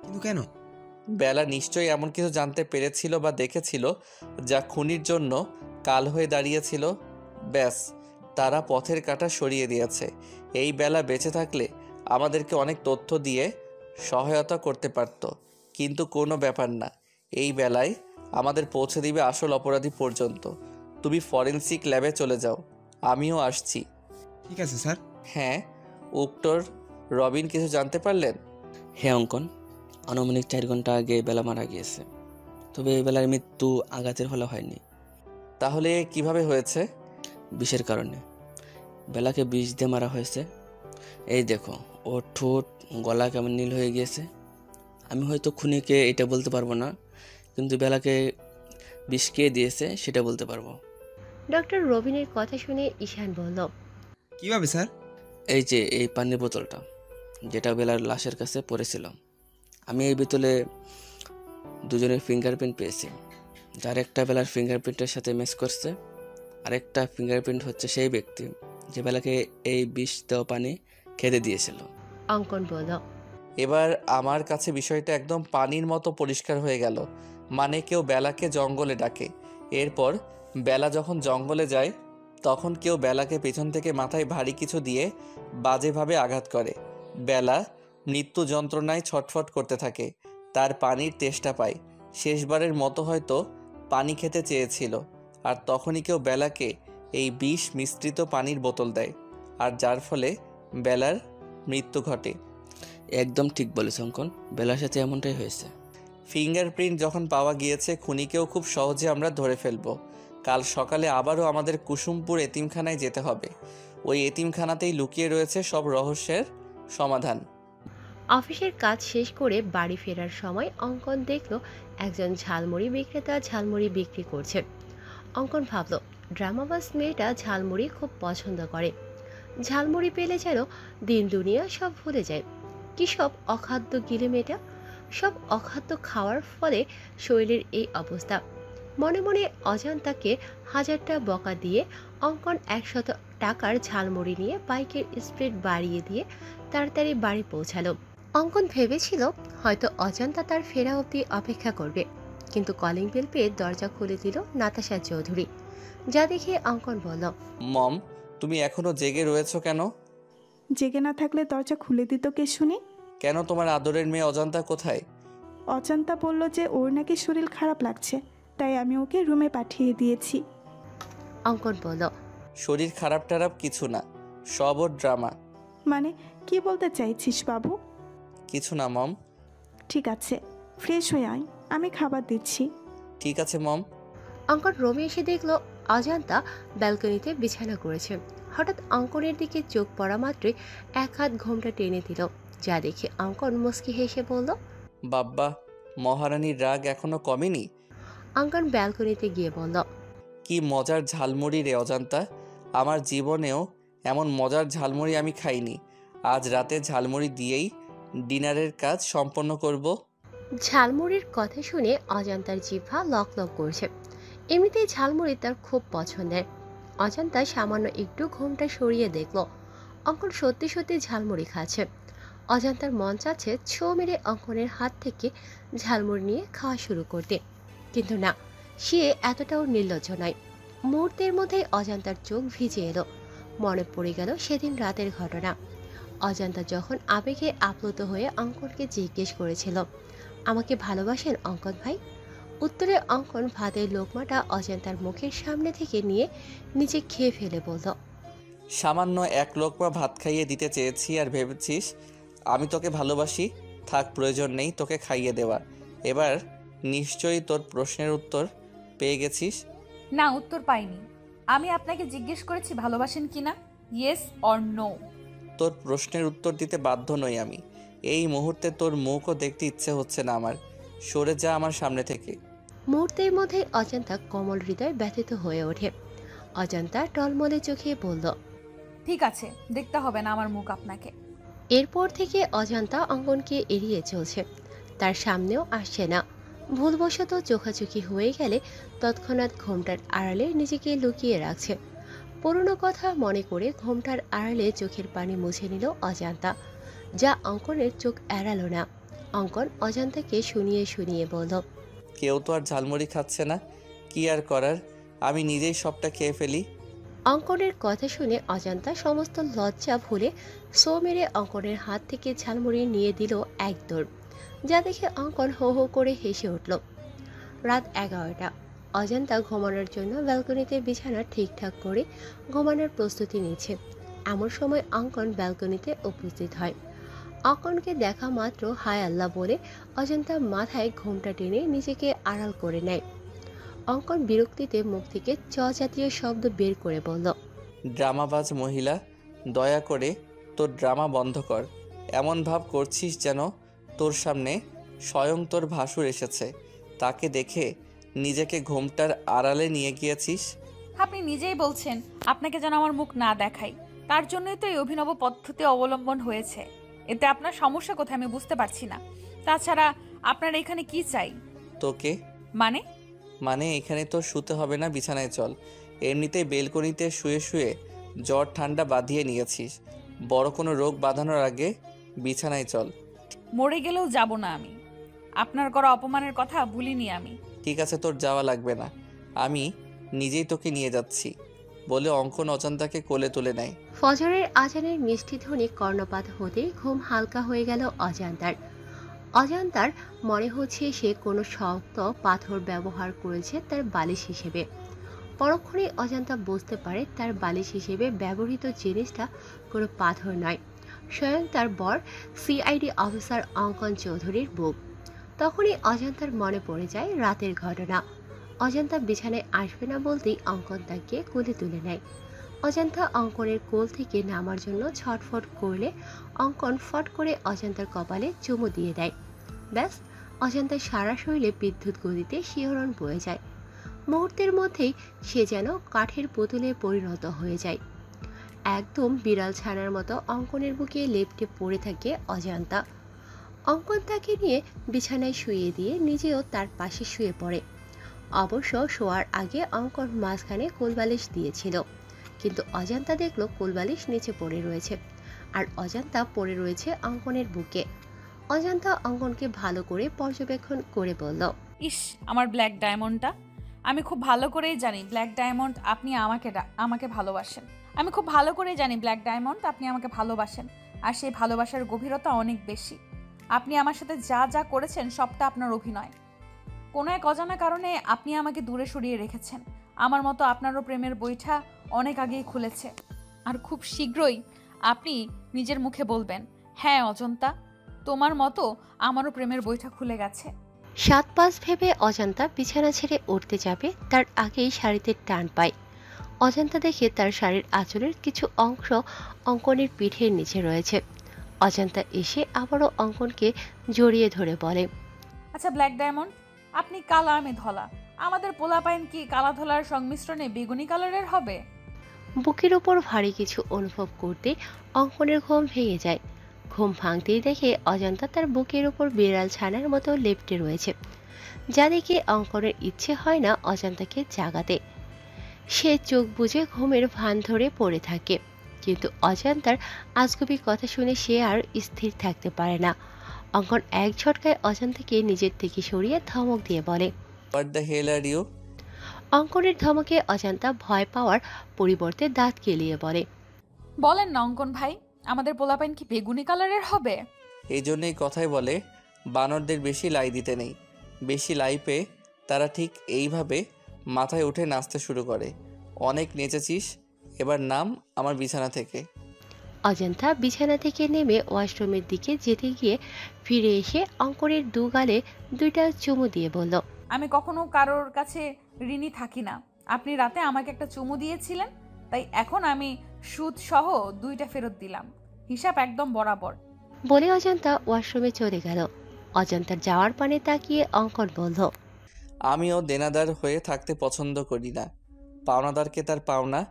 কিন্তু কেন? বেলা নিশ্চয়ই এমন কিছু জানতে পেরেছিল বা দেখেছিল যা খুনির জন্য কাল হয়ে দাঁড়িয়েছিল। ব্যাস, তারা পথের কাঁটা সরিয়ে দিয়েছে। এই বেলা বেঁচে থাকলে আমাদেরকে অনেক তথ্য দিয়ে সহায়তা করতে পারত, কিন্তু কোনো ব্যাপার না। এই বেলায় আমাদের পৌঁছে দিবে আসল অপরাধী পর্যন্ত। তুমি ফরেনসিক ল্যাবে চলে যাও, আমিও আসছি। ঠিক আছে স্যার। হ্যাঁ, উক্টর রবিন কিছু জানতে পারলেন? হ্যাঁ অঙ্কন, আনুমানিক 4 ঘন্টা আগে বেলা মারা গিয়েছে। তবে এই বেলার মৃত্যু আঘাতের ফলে হয়নি। তাহলে কিভাবে হয়েছে? বিষের কারণে। বেলাকে বিষ দিয়ে মারা হয়েছে। এই দেখো, ওর ঠোঁট গলা কেমন নীল হয়ে গিয়েছে। আমি হয়তো খুনিকে এটা বলতে পারবো না, কিন্তু বেলাকে বিষ কে দিয়েছে সেটা বলতে পারবো। ডক্টর রবিনের কথা শুনে ঈশান বলল, কিভাবে স্যার? এই যে এই পানির বোতলটা, যেটা বেলার লাশের কাছে পড়েছিল, আমি এই বোতলে দুজনের ফিঙ্গারপ্রিন্ট পেয়েছি। যার একটা বেলার ফিঙ্গারপ্রিন্টের সাথে ম্যাচ করছে, আরেকটা ফিঙ্গারপ্রিন্ট হচ্ছে সেই ব্যক্তি যে বেলাকে এই বিষ দেওয়া পানি খেতে দিয়েছিল। অঙ্কন বলল, এবার আমার কাছে বিষয়টা একদম পানির মতো পরিষ্কার হয়ে গেল। মানে কেউ বেলাকে জঙ্গলে ডাকে, এরপর বেলা যখন জঙ্গলে যায় তখন কেউ বেলাকে পেছন থেকে মাথায় ভারী কিছু দিয়ে বাজেভাবে আঘাত করে। বেলা মৃত্যু যন্ত্রণায় ছটফট করতে থাকে। তার পানির তেষ্টা পায়। শেষবারের মতো হয়তো পানি খেতে চেয়েছিল। আর তখনই কেউ বেলাকে এই বিষ মিশ্রিত পানির বোতল দেয়, আর যার ফলে বেলার মৃত্যু ঘটে। একদম ঠিক বলেছ অঙ্কন, বেলার সাথে এমনটাই হয়েছে। ফিঙ্গারপ্রিন্ট যখন পাওয়া গিয়েছে, খুনিকেও খুব সহজে আমরা ধরে ফেলব। কাল সকালে আবারও আমাদের কুসুমপুর এতিমখানায় যেতে হবে। ওই এতিমখানাতেই লুকিয়ে রয়েছে সব রহস্যের সমাধান। অফিসের কাজ শেষ করে বাড়ি ফেরার সময় অঙ্কন দেখলো একজন ঝালমুড়ি বিক্রেতা ঝালমুড়ি বিক্রি করছে। অঙ্কন ভাবলো ড্রামাবাজ মেয়েটা ঝালমুড়ি খুব পছন্দ করে। ঝালমুড়ি পেলে যেন দিন দুনিয়া সব ভুলে যায়। কি সব অখাদ্য গিলে মেয়েটা! সব অখাদ্য খাওয়ার ফলে শরীরের এই অবস্থা। মনে মনে অজান্তাকে 1000টা বকা দিয়ে অঙ্কন 100 টাকার ঝালমুড়ি নিয়ে বাইকের স্পিড বাড়িয়ে দিয়ে তাড়াতাড়ি বাড়ি পৌঁছালো। অঙ্কন ভেবেছিল হয়তো অজান্তা তার ফেরা অবধি অপেক্ষা করবে, কিন্তু কলিং বেল পেয়ে দরজা খুলে দিল নাতাশা চৌধুরী। যা দেখে অঙ্কন বলল, মম, তুমি এখনো জেগে রয়েছো কেন? জেগে না থাকলে দরজা খুলে দিত কে শুনি? কেন, তোমার আদরের মেয়ে অজান্তা কোথায়? অজান্তা বলল যে ওর নাকি শরীর খারাপ লাগছে, তাই আমি ওকে রুমে পাঠিয়ে দিয়েছি। অঙ্কন বলল, শরীর খারাপ টারাপ কিছু না, সব ওর ড্রামা। মানে কি বলতে চাইছিস বাবু? কিছু না মম। ঠিক আছে, ফ্রেশ হয়ে আয়, আমি খাবার দিচ্ছি। ঠিক আছে মম। অঙ্কন রুমে এসে দেখলো অজান্তা ব্যালকনিতে বিছানা করেছে। হঠাৎ অঙ্কনের দিকে চোখ পড়া মাত্রই এক হাত ঘোমটা টেনে দিল। যা দেখে অঙ্কন মুচকি হেসে বলল, বাব্বা, মহারানীর রাগ এখনো কমেনি? অঙ্কন ব্যালকনিতে গিয়ে বলল, কি মজার ঝালমুড়ি রে অজান্তা! আমার জীবনেও এমন মজার ঝালমুড়ি আমি খাইনি। আজ রাতে ঝালমুড়ি দিয়েই ডিনারের কাজ সম্পন্ন করব। ঝালমুড়ির কথা শুনে অজান্তার জিহ্বা লক লক করছে। এমনিতেই ঝালমুড়ি তার খুব পছন্দের। অজান্তা সামান্য একটু ঘোমটা সরিয়ে দেখল অঙ্কন সত্যি সত্যি ঝালমুড়ি খাচ্ছে। অজান্তার মন চাচ্ছে ছো মেরে অঙ্কনের হাত থেকে ঝালমুড়ি নিয়ে খাওয়া শুরু করতে, কিন্তু না, সে এতটাও নির্লজ্জ নয়। মুহূর্তের মধ্যেই অজান্তার চোখ ভিজে এলো। মনে পড়ে গেল সেদিন রাতের ঘটনা। অজান্তা যখন আবেগে আপ্লুত হয়ে অঙ্কনকে জিজ্ঞেস করেছিল, আমাকে ভালোবাসেন অঙ্কন ভাই? উত্তরে অঙ্কন ভাতের লোকমাটা অজান্তার মুখের সামনে থেকে নিয়ে নিচে খেয়ে ফেলে বলল, সামান্য এক লোকমা ভাত খাইয়ে দিতে চেয়েছি আর ভেবেছিস আমি তোকে ভালোবাসি? থাক, প্রয়োজন নেই তোকে খাইয়ে দেওয়া। এবার নিশ্চয়ই তোর প্রশ্নের উত্তর পেয়ে গেছিস। না, উত্তর পাইনি। আমি আপনাকে জিজ্ঞেস করেছি ভালোবাসেন কিনা, ইয়েস অর নো। তোর প্রশ্নের উত্তর দিতে বাধ্য নই আমি। এই মুহূর্তে তোর মুখও দেখতে ইচ্ছে হচ্ছে না আমার। সরে যা আমার সামনে থেকে। মুহূর্তের মধ্যে অজান্তা কোমল হৃদয় ব্যথিত হয়ে ওঠে। অজান্তা টলমলে চোখে বলল, ঠিক আছে, দেখতে হবে না আমার মুখ আপনাকে। এরপর থেকে অজান্তা অঙ্কনকে এড়িয়ে চলছে, তার সামনেও আসছে না। ভুলবশত চোখাচোখি হয়ে গেলে তৎক্ষণাৎ ঘোমটার আড়ালে নিজেকে লুকিয়ে রাখছে। পুরনো কথা মনে করে ঘোমটার আড়ালে চোখের পানি মুছে নিল অজান্তা, যা অঙ্কনের চোখ এড়ালো না। অঙ্কন অজান্তাকে শুনিয়ে শুনিয়ে বলল, কেউ তো আর ঝালমুড়ি খাচ্ছে না, কি আর করার, আমি নিজেই সবটা খেয়ে ফেলি। অঙ্কনের কথা শুনে অজান্তা সমস্ত লজ্জা ভুলে সো মেরে অঙ্কনের হাত থেকে ঝালমুড়ি নিয়ে দিল এক দৌড়, যা দেখে অঙ্কন হো হো করে হেসে উঠল। রাত 11টা। অজান্তা ঘুমানোর জন্য ব্যালকনিতে বিছানা ঠিকঠাক করে ঘুমানোর প্রস্তুতি নিচ্ছে। এমন সময় অঙ্কন ব্যালকনিতে উপস্থিত হয়। অঙ্কনকে দেখা মাত্র হায় আল্লাহ বলে অজান্তা মাথায় ঘোমটা টেনে নিজেকে আড়াল করে নেয়। অঙ্কন বিরক্তিতে মুখ থেকে চ জাতীয় শব্দ বের করে বলল, ড্রামাবাজ মহিলা, দয়া করে তোর ড্রামা বন্ধ কর। এমন ভাব করছিস যেন তোর সামনে স্বয়ং তোর ভাসুর এসেছে, তাকে দেখে নিজেকে ঘোমটার আড়ালে নিয়ে গিয়েছিস। আপনি নিজেই বলছেন আপনাকে যেন আমার মুখ না দেখাই, তার জন্যই তো এই অভিনব পদ্ধতি অবলম্বন হয়েছে। এতে আপনার সমস্যা কোথায় আমি বুঝতে পারছি না। তাছাড়া আপনার এখানে কি চাই? তোকে মানে এখানে তো শুতে হবে না, বিছানায় চল। এমনিতেই বেলকনিতে শুয়ে শুয়ে জ্বর ঠান্ডা বাঁধিয়ে নিয়েছিস, বড় কোনো রোগ বাঁধানোর আগে বিছানায় চল। মরে গেলেও যাব না আমি। আপনার করা অপমানের কথা ভুলিনি আমি। ঠিক আছে, তোর যাওয়া লাগবে না, আমি নিজেই তোকে নিয়ে যাচ্ছি। বলে অঙ্কন অজান্তাকে কোলে তুলে নেয়। ফজরের আজানের মিষ্টি ধ্বনি কর্ণপাত হতেই ঘুম হালকা হয়ে গেল অজান্তার। অজান্তার মনে হচ্ছে সে কোনো শক্ত পাথর ব্যবহার করেছে তার বালিশ হিসেবে। পরক্ষণে অজান্তা বুঝতে পারে তার বালিশ হিসেবে ব্যবহৃত জিনিসটা কোনো পাথর নয়, স্বয়ং তার বর সিআইডি অফিসার অঙ্কন চৌধুরীর বুক। তখনই অজান্তার মনে পড়ে যায় রাতের ঘটনা। অজান্তা বিছানায় আসবে না বলতেই অঙ্কন তাকে কোলে তুলে নেয়। অজান্তা অঙ্কনের কোল থেকে নামার জন্য ছটফট করলে অঙ্কন ফট করে অজান্তার কপালে চুমু দিয়ে দেয়। ব্যাস, অজান্তার সারা শরীরে বিদ্যুৎ গতিতে শিহরণ বয়ে যায়। মুহূর্তের মধ্যেই সে যেন কাঠের পুতুলে পরিণত হয়ে যায়। একদম বিড়াল ছানার মতো অঙ্কনের বুকে লেপ্টে পড়ে থাকে অজান্তা। অঙ্কন তাকে নিয়ে বিছানায় শুইয়ে দিয়ে নিজেও তার পাশে শুয়ে পড়ে। অবশ্য শোয়ার আগে অঙ্কন মাঝখানে কোলবালিশ দিয়েছিল, কিন্তু অজান্তা দেখলো কোলবালিশ নিচে পড়ে রয়েছে আর অজান্তা পড়ে রয়েছে অঙ্কনের বুকে। অজান্তা অঙ্কনকে ভালো করে পর্যবেক্ষণ করে বলল, ইস, আমার ব্ল্যাক ডায়মন্ডটা। আমি খুব ভালো করেই জানি ব্ল্যাক ডায়মন্ড আপনি আমাকে ভালোবাসেন। আমি খুব ভালো করেই জানি ব্ল্যাক ডায়মন্ড আপনি আমাকে ভালোবাসেন, আর সেই ভালোবাসার গভীরতা অনেক বেশি। আপনি আমার সাথে যা যা করেছেন সবটা আপনার অভিনয়। কোনো এক অজানা কারণে আপনি আমাকে দূরে সরিয়ে রেখেছেন। আমার মতো আপনারও প্রেমের বইটা অনেক আগেই খুলেছে, আর খুব শীঘ্রই আপনি নিজের মুখে বলবেন, হ্যাঁ অজন্তা, তোমার মতো আমারও প্রেমের বইটা খুলে গেছে। 7-5 ভেবে অজান্তা বিছানা ছেড়ে উঠতে যাবে, তার আগেই শাড়িতে টান পায়। অজান্তা দেখে তার শাড়ির আঁচলের কিছু অংশ অঙ্কনের পিঠের নিচে রয়েছে। অজান্তা এসে আবারও অঙ্কনকে জড়িয়ে ধরে বলে, আচ্ছা ব্ল্যাক ডায়মন্ড, আপনি কালা আমি ধলা, আমাদের পোলাপাইন কি কালা ধলার সংমিশ্রণে বেগুনি কালারের হবে? বুকের উপর ভারী কিছু অনুভব করতে অঙ্কনের ঘুম ভেঙে যায়। ঘুম ভাঙতেই দেখে অজান্তা তার বুকের উপর বিড়াল ছানার মতো লেপ্টে রয়েছে, যা দেখে অঙ্কনের ইচ্ছে হয় না অজান্তাকে জাগাতে। সে চোখ বুজে ঘুমের ভান ধরে পড়ে থাকে, কিন্তু অজান্তার আজগুবি কথা শুনে সে আর স্থির থাকতে পারে না। অঙ্কন এক ঝটকায় অজান্তাকে নিজের থেকে সরিয়ে ধমক দিয়ে বলে, what the hell are you? অঙ্কনের ধমকে অজান্তা ভয় পাওয়ার পরিবর্তে দাঁত কেলিয়ে বলে, বলেন না অঙ্কন ভাই, আমাদের পোলাপাইন কি বেগুনি কালারের হবে? এই জন্যই কথাই বলে বানরদের বেশি লাই দিতে নেই। বেশি লাই পেয়ে তারা ঠিক এইভাবে মাথায় উঠে নাচতে শুরু করে। অনেক নেচেছিস, এবার নাম আমার বিছানা থেকে। অজান্তা বিছানা থেকে নেমে ওয়াশরুমের দিকে যেতে গিয়ে ফিরে এসে অঙ্কনের দু গালে 2টা চুমু দিয়ে বলল, আমি কখনো কারোর কাছে ঋণী থাকি না। আপনি রাতে আমাকে একটা চুমু দিয়েছিলেন, তাই এখন আমি সুদ সহ 2টা ফেরত দিলাম। হিসাব একদম বরাবর। বলে অজান্তা ওয়াশরুমে চলে গেল। অজান্তার যাওয়ার পানে তাকিয়ে অঙ্কন বলল, আমিও দেনাদার হয়ে থাকতে পছন্দ করি না। পাওনাদারকে তার পাওনা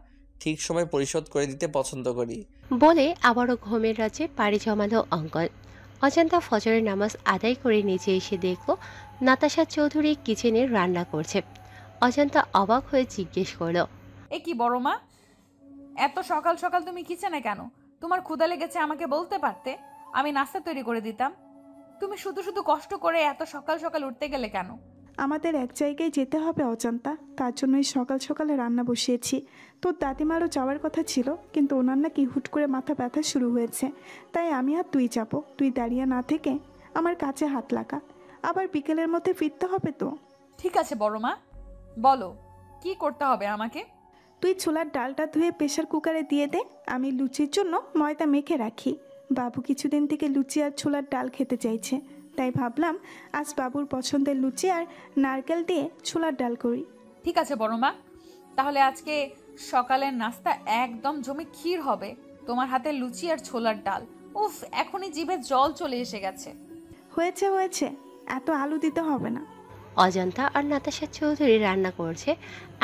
ঠিক সময় পরিশোধ করে দিতে পছন্দ করি। বলে আবারও ঘুমের রাজ্যে পাড়ি জমালো অঙ্কন। অজান্তা ফজরের নামাজ আদায় করে নিচে এসে দেখল নাতাশা চৌধুরী কিচেনে রান্না করছে। অজান্তা অবাক হয়ে জিজ্ঞেস করলো, এ কি বড় মা, এত সকাল সকাল তুমি কিচেনে কেন? তোমার ক্ষুধা লেগেছে আমাকে বলতে পারতে, আমি নাস্তা তৈরি করে দিতাম। তুমি শুধু শুধু কষ্ট করে এত সকাল সকাল উঠতে গেলে কেন? আমাদের এক জায়গায় যেতে হবে অজান্তা, তার জন্যই সকাল সকালে রান্না বসিয়েছি। তোর দাদিমারও যাওয়ার কথা ছিল, কিন্তু ওনার নাকি হুট করে মাথা ব্যথা শুরু হয়েছে, তাই আমি আর তুই যাব। তুই দাঁড়িয়ে না থেকে আমার কাছে হাত লাগা, আবার বিকেলের মধ্যে ফিরতে হবে তো। ঠিক আছে বড় মা, বলো কি করতে হবে আমাকে? তুই ছোলার ডালটা ধুয়ে প্রেশার কুকারে দিয়ে দে, আমি লুচির জন্য ময়দা মেখে রাখি। বাবু কিছুদিন থেকে লুচি আর ছোলার ডাল খেতে চাইছে, তাই ভাবলাম আজ বাবুর পছন্দের লুচি আর নারকেল দিয়ে ছোলার ডাল করি। ঠিক আছে বড় মা, তাহলে আজকে সকালের নাস্তা একদম জমে ক্ষীর হবে। তোমার হাতে লুচি আর ছোলার ডাল, উফ, এখনই জিভে জল চলে এসে গেছে। হয়েছে হয়েছে, এত আলু দিতে হবে না। অজান্তা আর নাতাশা চৌধুরী রান্না করছে,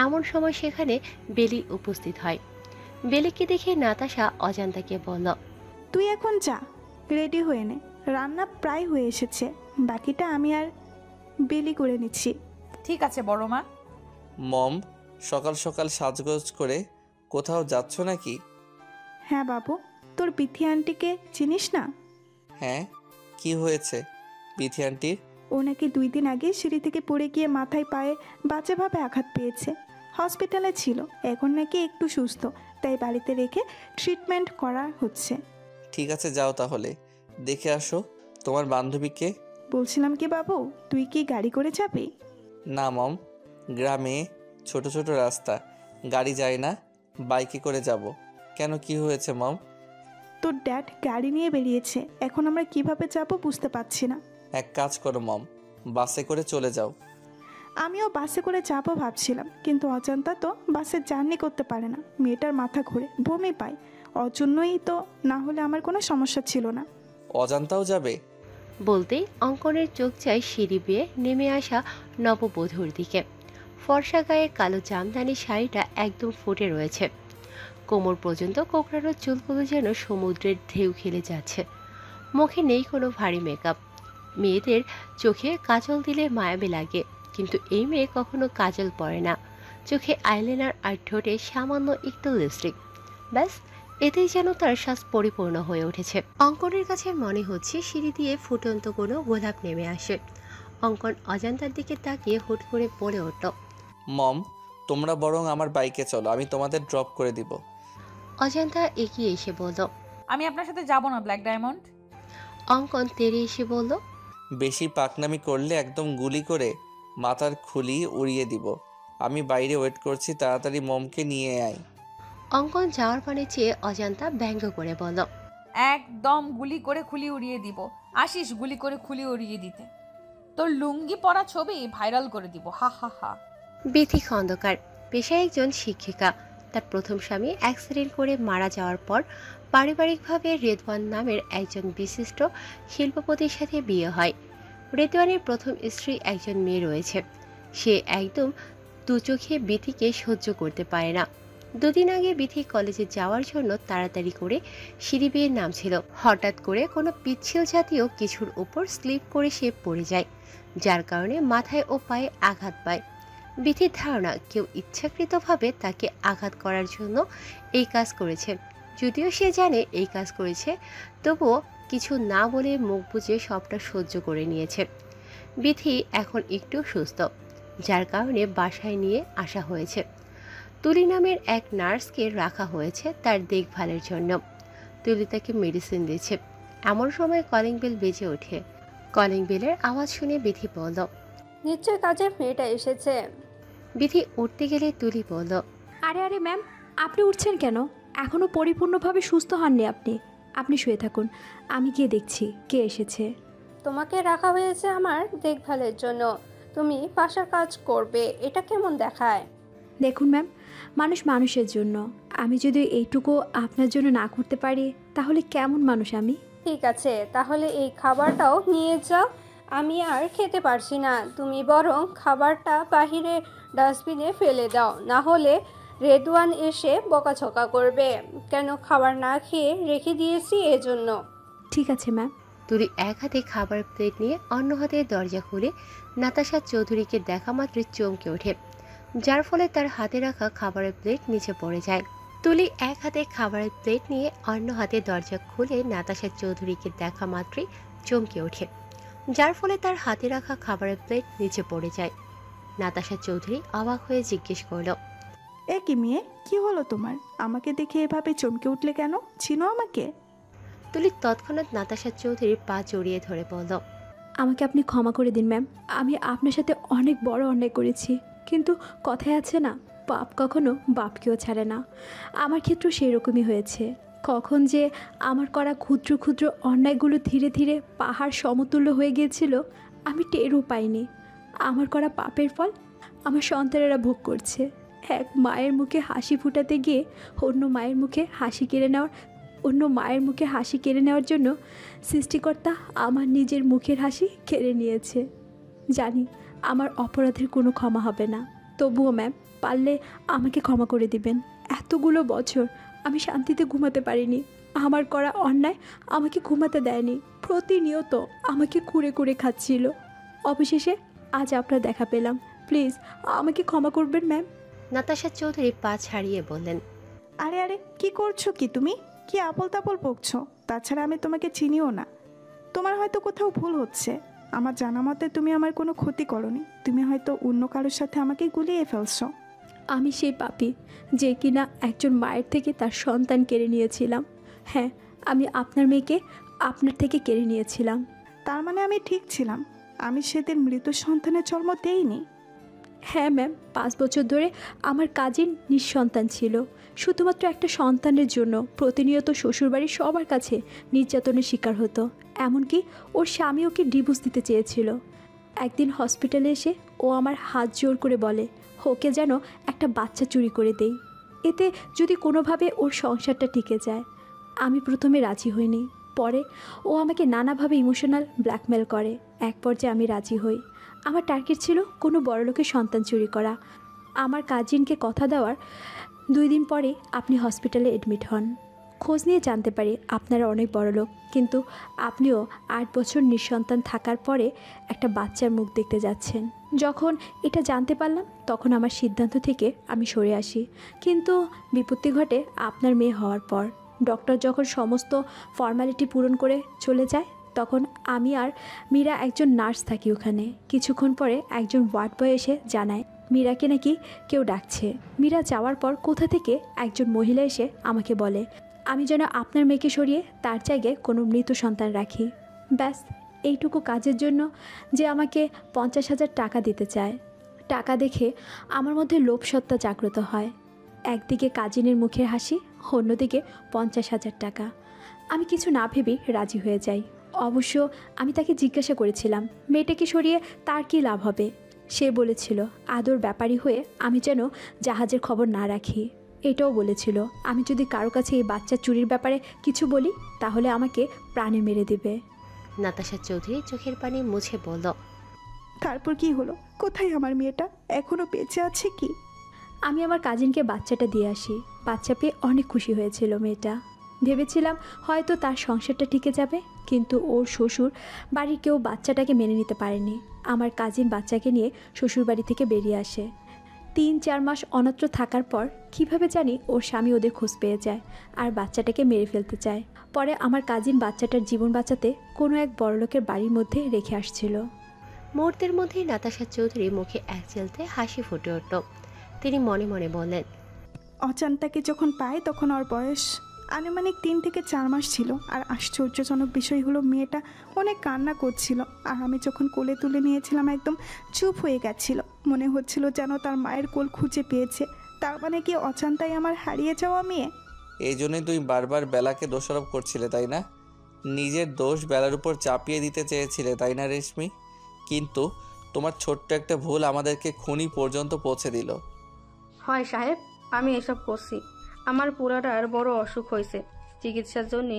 এমন সময় সেখানে বেলি উপস্থিত হয়। বেলিকে দেখে নাতাশা অজান্তাকে বলল, তুই এখন যা, রেডি হয়ে নে, রান্না প্রায় হয়ে এসেছে, বাকিটা আমি আর বেলি করে নিচ্ছি। ঠিক আছে বড় মা। মম, সকাল সকাল সাজগোজ করে কোথাও যাচ্ছ নাকি? হ্যাঁ বাবু, তোর বিথি আন্টিকে চিনিস না? হ্যাঁ, কি হয়েছে বিথি আন্টির? ও নাকি 2 দিন আগে সিঁড়ি থেকে পড়ে গিয়ে মাথায় পায়ে বাজেভাবে আঘাত পেয়েছে। হসপিটালে ছিল, এখন নাকি একটু সুস্থ, তাই বাড়িতে রেখে ট্রিটমেন্ট করা হচ্ছে। ঠিক আছে, যাও তাহলে, দেখে আসো তোমার বান্ধবীকে। বলছিলাম কি বাবু, তুই কি গাড়ি করে যাবি? না মম, গ্রামে ছোট ছোট রাস্তা, গাড়ি যায় না, বাইকে করে যাব। কেন, কি হয়েছে মম? তোর ড্যাড গাড়ি নিয়ে বেরিয়েছে, এখন আমরা কিভাবে যাব বুঝতে পারছি না। এক কাজ করো মম, বাসে করে চলে যাও। আমিও বাসে করে যাবো ভাবছিলাম, কিন্তু অজান্তা তো বাসে জার্নি করতে পারে না, মেয়েটার মাথা ঘুরে বমি পায়, ওর জন্যই তো, না হলে আমার কোনো সমস্যা ছিল না। অজান্তাও যাবে? বলতেই অঙ্কনের চোখ যায় সিঁড়ি বেয়ে নেমে আসা নববধূর দিকে। ফর্সা গায়ে কালো জামদানি শাড়িটা একদম ফুটে রয়েছে, কোমর পর্যন্ত কোকড়ানো চুলগুলো যেন সমুদ্রের ঢেউ খেলে যাচ্ছে। মুখে নেই কোনো ভারী মেকআপ, মেয়েদের চোখে কাজল দিলে মায়াবী লাগে, কিন্তু এই মেয়ে কখনো কাজল পরে না, চোখে আইলাইনার আর ঠোঁটে সামান্য একটু লিপস্টিক, ব্যাস এতেই যেন তার শ্বাস পরিপূর্ণ হয়ে উঠেছে। অঙ্কনের কাছে মনে হচ্ছে সিঁড়ি দিয়ে ফুটন্ত কোনো গোলাপ নেমে আসে। অঙ্কন অজান্তার দিকে তাকিয়ে হুট করে বলে উঠল, মম, তোমরা বরং আমার বাইকে চলো, আমি তোমাদের ড্রপ করে দিব। অজান্তা এগিয়ে এসে বলল, আমি আপনার সাথে যাব না ব্ল্যাক ডায়মন্ড। অঙ্কন তেড়ে এসে বলল, বেশি পাকনামি করলে একদম গুলি করে মাথার খুলি উড়িয়ে দিব। আমি বাইরে ওয়েট করছি, তাড়াতাড়ি মমকে নিয়ে আয়। অঙ্কন যাওয়ার পানে চেয়ে অজান্তা ব্যঙ্গ করে বলল, একদম গুলি করে খুলি উড়িয়ে দিব। আসিস গুলি করে খুলি উড়িয়ে দিতে, তোর লুঙ্গি পরা ছবি ভাইরাল করে দিব, হা হা হা। বিথি খন্দকার, পেশায় একজন শিক্ষিকা। তার প্রথম স্বামী অ্যাক্সিডেন্ট করে মারা যাওয়ার পর পারিবারিকভাবে রেদওয়ান নামের একজন বিশিষ্ট শিল্পপতির সাথে বিয়ে হয়। রেদওয়ানের প্রথম স্ত্রী একজন মেয়ে রয়েছে, সে একদম দু চোখে বিথিকে সহ্য করতে পারে না। দুদিন আগে বিথি কলেজে যাওয়ার জন্য তাড়াতাড়ি করে সিঁড়ি বেয়ে নামছিল, হঠাৎ করে কোনো পিচ্ছিল জাতীয় কিছুর উপর স্লিপ করে সে পড়ে যায়, যার কারণে মাথায় ও পায়ে আঘাত পায়। বিথির ধারণা কেউ ইচ্ছাকৃতভাবে তাকে আঘাত করার জন্য এই কাজ করেছে। যদিও সে জানে এই কাজ করেছে, তবুও কিছু না বলে মুখ বুজে সবটা সহ্য করে নিয়েছে। বিথি এখন একটু সুস্থ, যার কারণে বাসায় নিয়ে আসা হয়েছে। তুলি নামের এক নার্সকে রাখা হয়েছে তার দেখভালের জন্য। তুলি তাকে মেডিসিন দিচ্ছে। এমন সময় কলিং বেল বেজে ওঠে। কলিং বেলের আওয়াজ শুনে বিথি বলল, নিশ্চয় কাজের মেয়েটা এসেছে। বিথি উঠতে গেলে তুলি বলল, আরে আরে ম্যাম, আপনি উঠছেন কেন? এখনো পরিপূর্ণভাবে সুস্থ হননি আপনি। আপনি শুয়ে থাকুন, আমি গিয়ে দেখছি কে এসেছে। তোমাকে রাখা হয়েছে আমার দেখভালের জন্য, তুমি বাসার কাজ করবে, এটা কেমন দেখায়? দেখুন ম্যাম, মানুষ মানুষের জন্য, আমি যদি এইটুকু আপনার জন্য না করতে পারি তাহলে কেমন মানুষ আমি? ঠিক আছে, তাহলে এই খাবারটাও নিয়ে যাও, আমি আর খেতে পারছি না। তুমি বরং খাবারটা বাহিরে ডাস্টবিনে ফেলে দাও, না হলে রেদওয়ান এসে বকাঝকা করবে। কেন খাবার না খেয়ে রেখে দিয়েছি এজন্য। ঠিক আছে ম্যাম। তুলি এক হাতে খাবার প্লেট নিয়ে অন্য হাতে দরজা খুলে নাতাশা চৌধুরীকে দেখা মাত্রই চমকে ওঠে, যার ফলে তার হাতে রাখা খাবারের প্লেট নিচে পড়ে যায়। তুলি এক হাতে খাবারের প্লেট নিয়ে অন্য হাতে দরজা খুলে নাতাশা চৌধুরীকে দেখা মাত্রই চমকে ওঠে, যার ফলে তার হাতে রাখা খাবারের প্লেট নিচে পড়ে যায়। নাতাশা চৌধুরী অবাক হয়ে জিজ্ঞেস করল, এ কি মেয়ে, কি হলো তোমার? আমাকে দেখে এভাবে চমকে উঠলে কেন? চিনো আমাকে? তুলি তৎক্ষণাৎ নাতাশা চৌধুরীর পা জড়িয়ে ধরে বলল, আমাকে আপনি ক্ষমা করে দিন ম্যাম, আমি আপনার সাথে অনেক বড় অন্যায় করেছি, কিন্তু কথায় আছে না, পাপ কখনো বাপকেও ছাড়ে না। আমার ক্ষেত্রেও সেই রকমই হয়েছে। কখন যে আমার করা ক্ষুদ্র ক্ষুদ্র অন্যায়গুলো ধীরে ধীরে পাহাড় সমতুল্য হয়ে গিয়েছিল আমি টেরও পাইনি। আমার করা পাপের ফল আমার সন্তানেরা ভোগ করছে। এক মায়ের মুখে হাসি ফুটাতে গিয়ে অন্য মায়ের মুখে হাসি কেড়ে নেওয়ার জন্য সৃষ্টিকর্তা আমার নিজের মুখের হাসি কেড়ে নিয়েছে। জানি আমার অপরাধের কোনো ক্ষমা হবে না, তবুও ম্যাম পারলে আমাকে ক্ষমা করে দিবেন। এতগুলো বছর আমি শান্তিতে ঘুমাতে পারিনি, আমার করা অন্যায় আমাকে ঘুমাতে দেয়নি, প্রতিনিয়ত আমাকে কুড়ে কুড়ে খাচ্ছিল। অবশেষে আজ আপনার দেখা পেলাম, প্লিজ আমাকে ক্ষমা করবেন ম্যাম। নাতাশা চৌধুরী পা ছাড়িয়ে বললেন, আরে আরে, কি করছো কি তুমি? কি আপল তাপল বকছো? তাছাড়া আমি তোমাকে চিনিও না। তোমার হয়তো কোথাও ভুল হচ্ছে। আমার জানা মতে তুমি আমার কোনো ক্ষতি করনি, তুমি হয়তো অন্য কারোর সাথে আমাকে গুলিয়ে ফেলছো। আমি সেই পাপী যে কিনা একজন মায়ের থেকে তার সন্তান কেড়ে নিয়েছিলাম। হ্যাঁ, আমি আপনার মেয়েকে আপনার থেকে কেড়ে নিয়েছিলাম। তার মানে আমি ঠিক ছিলাম, আমি সেদিন মৃত সন্তানের জন্ম দেইনি। হ্যাঁ ম্যাম, 5 বছর ধরে আমার কাজিন নিঃসন্তান ছিল। শুধুমাত্র একটা সন্তানের জন্য প্রতিনিয়ত শ্বশুরবাড়ির সবার কাছে নির্যাতনের শিকার হতো। এমনকি ওর স্বামী ওকে ডিভোর্স দিতে চেয়েছিল। একদিন হসপিটালে এসে ও আমার হাত জোর করে বলে ওকে যেন একটা বাচ্চা চুরি করে দেই, এতে যদি কোনোভাবে ওর সংসারটা টিকে যায়। আমি প্রথমে রাজি হইনি, পরে ও আমাকে নানাভাবে ইমোশনাল ব্ল্যাকমেল করে। এক পর্যায়ে আমি রাজি হই। আমার টার্গেট ছিল কোনো বড়লোকের সন্তান চুরি করা। আমার কাজিনকে কথা দেওয়ার 2 দিন পরে আপনি হসপিটালে এডমিট হন। খোঁজ নিয়ে জানতে পারি আপনারা অনেক বড়লোক, কিন্তু আপনিও 8 বছর নিঃসন্তান থাকার পরে একটা বাচ্চার মুখ দেখতে যাচ্ছেন। যখন এটা জানতে পারলাম তখন আমার সিদ্ধান্ত থেকে আমি সরে আসি। কিন্তু বিপত্তি ঘটে আপনার মেয়ে হওয়ার পর। ডক্টর যখন সমস্ত ফর্মালিটি পূরণ করে চলে যায়, তখন আমি আর মীরা একজন নার্স থাকি ওখানে। কিছুক্ষণ পরে একজন ওয়ার্ড বয় এসে জানায় মীরাকে নাকি কেউ ডাকছে। মীরা যাওয়ার পর কোথা থেকে একজন মহিলা এসে আমাকে বলে আমি যেন আপনার মেয়েকে সরিয়ে তার জায়গায় কোনো মৃত সন্তান রাখি। ব্যাস, এইটুকু কাজের জন্য যে আমাকে 50,000 টাকা দিতে চায়। টাকা দেখে আমার মধ্যে লোভসত্তা জাগ্রত হয়। একদিকে কাজিনের মুখের হাসি, অন্যদিকে 50,000 টাকা। আমি কিছু না ভেবেই রাজি হয়ে যাই। অবশ্য আমি তাকে জিজ্ঞাসা করেছিলাম মেয়েটাকে সরিয়ে তার কী লাভ হবে। সে বলেছিল আদর ব্যাপারী হয়ে আমি যেন জাহাজের খবর না রাখি। এটাও বলেছিল আমি যদি কারো কাছে এই বাচ্চা চুরির ব্যাপারে কিছু বলি তাহলে আমাকে প্রাণে মেরে দেবে। নাতাশা চৌধুরী চোখের পানি মুছে বলল, তারপর কি হলো? কোথায় আমার মেয়েটা? এখনো বেঁচে আছে কি? আমি আমার কাজিনকে বাচ্চাটা দিয়ে আসি। বাচ্চা পেয়ে অনেক খুশি হয়েছিল মেয়েটা। ভেবেছিলাম হয়তো তার সংসারটা টিকে যাবে, কিন্তু ওর শ্বশুর বাড়ির কেউ বাচ্চাটাকে মেনে নিতে পারেনি। আমার কাজিন বাচ্চাকে নিয়ে শ্বশুর বাড়ি থেকে বেরিয়ে আসে। 3-4 মাস অন্যত্র থাকার পর কিভাবে জানি ওর স্বামী ওদের খোঁজ পেয়ে যায় আর বাচ্চাটাকে মেরে ফেলতে চায়। পরে আমার কাজিন বাচ্চাটার জীবন বাঁচাতে কোনো এক বড়লোকের বাড়ির মধ্যে রেখে আসছিল। মুহূর্তের মধ্যেই নাতাশা চৌধুরীর মুখে এক চেলতে হাসি ফুটে উঠল। তিনি মনে মনে বললেন, অজান্তাকে যখন পায় তখন ওর বয়স আনুমানিক 3 থেকে 4 মাস ছিল। আর আশ্চর্যজনক বিষয় হলো মেয়েটা অনেক কান্না করছিল, আর আমি যখন কোলে তুলে নিয়েছিলাম একদম চুপ হয়ে গেছিল। মনে হচ্ছিল যেন তার মায়ের কোল খুঁজে পেয়েছে। তার মানে কি অজান্তাই আমার হারিয়ে যাওয়া মেয়ে? এই জন্যই তুই বারবার বেলাকে দোষারোপ করছিলে, তাই না? নিজের দোষ বেলার উপর চাপিয়ে দিতে চেয়েছিলে, তাই না রেশমি? কিন্তু তোমার ছোট্ট একটা ভুল আমাদেরকে খুনি পর্যন্ত পৌঁছে দিল। হয় সাহেব, আমি এসব করছি। আমার পুরাটার বড় অসুখ হয়েছে, চিকিৎসার জন্য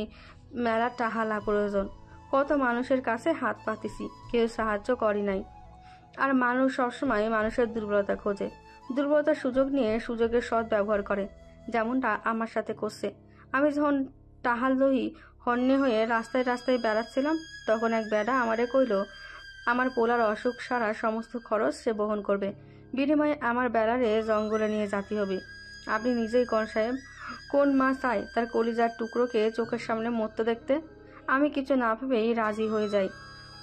মেলা টাহালা প্রয়োজন। কত মানুষের কাছে হাত পাতিছি, কেউ সাহায্য করি নাই। আর মানুষ সবসময় মানুষের দুর্বলতা খোঁজে, দুর্বলতার সুযোগ নিয়ে সুযোগের সৎ ব্যবহার করে, যেমনটা আমার সাথে করছে। আমি যখন টাহাল দহি হন্যে হয়ে রাস্তায় রাস্তায় বেড়াচ্ছিলাম, তখন এক বেড়া আমারে কইল আমার পোলার অসুখ সারার সমস্ত খরচ সে বহন করবে, বিনিময়ে আমার বেড়ারে জঙ্গলে নিয়ে যেতে হবে। আপনি নিজেই কোন সাহেব, কোন মা চায় তার কলিজার টুকরোকে চোখের সামনে মরতে দেখতে? আমি কিছু না ভেবেই রাজি হয়ে যাই।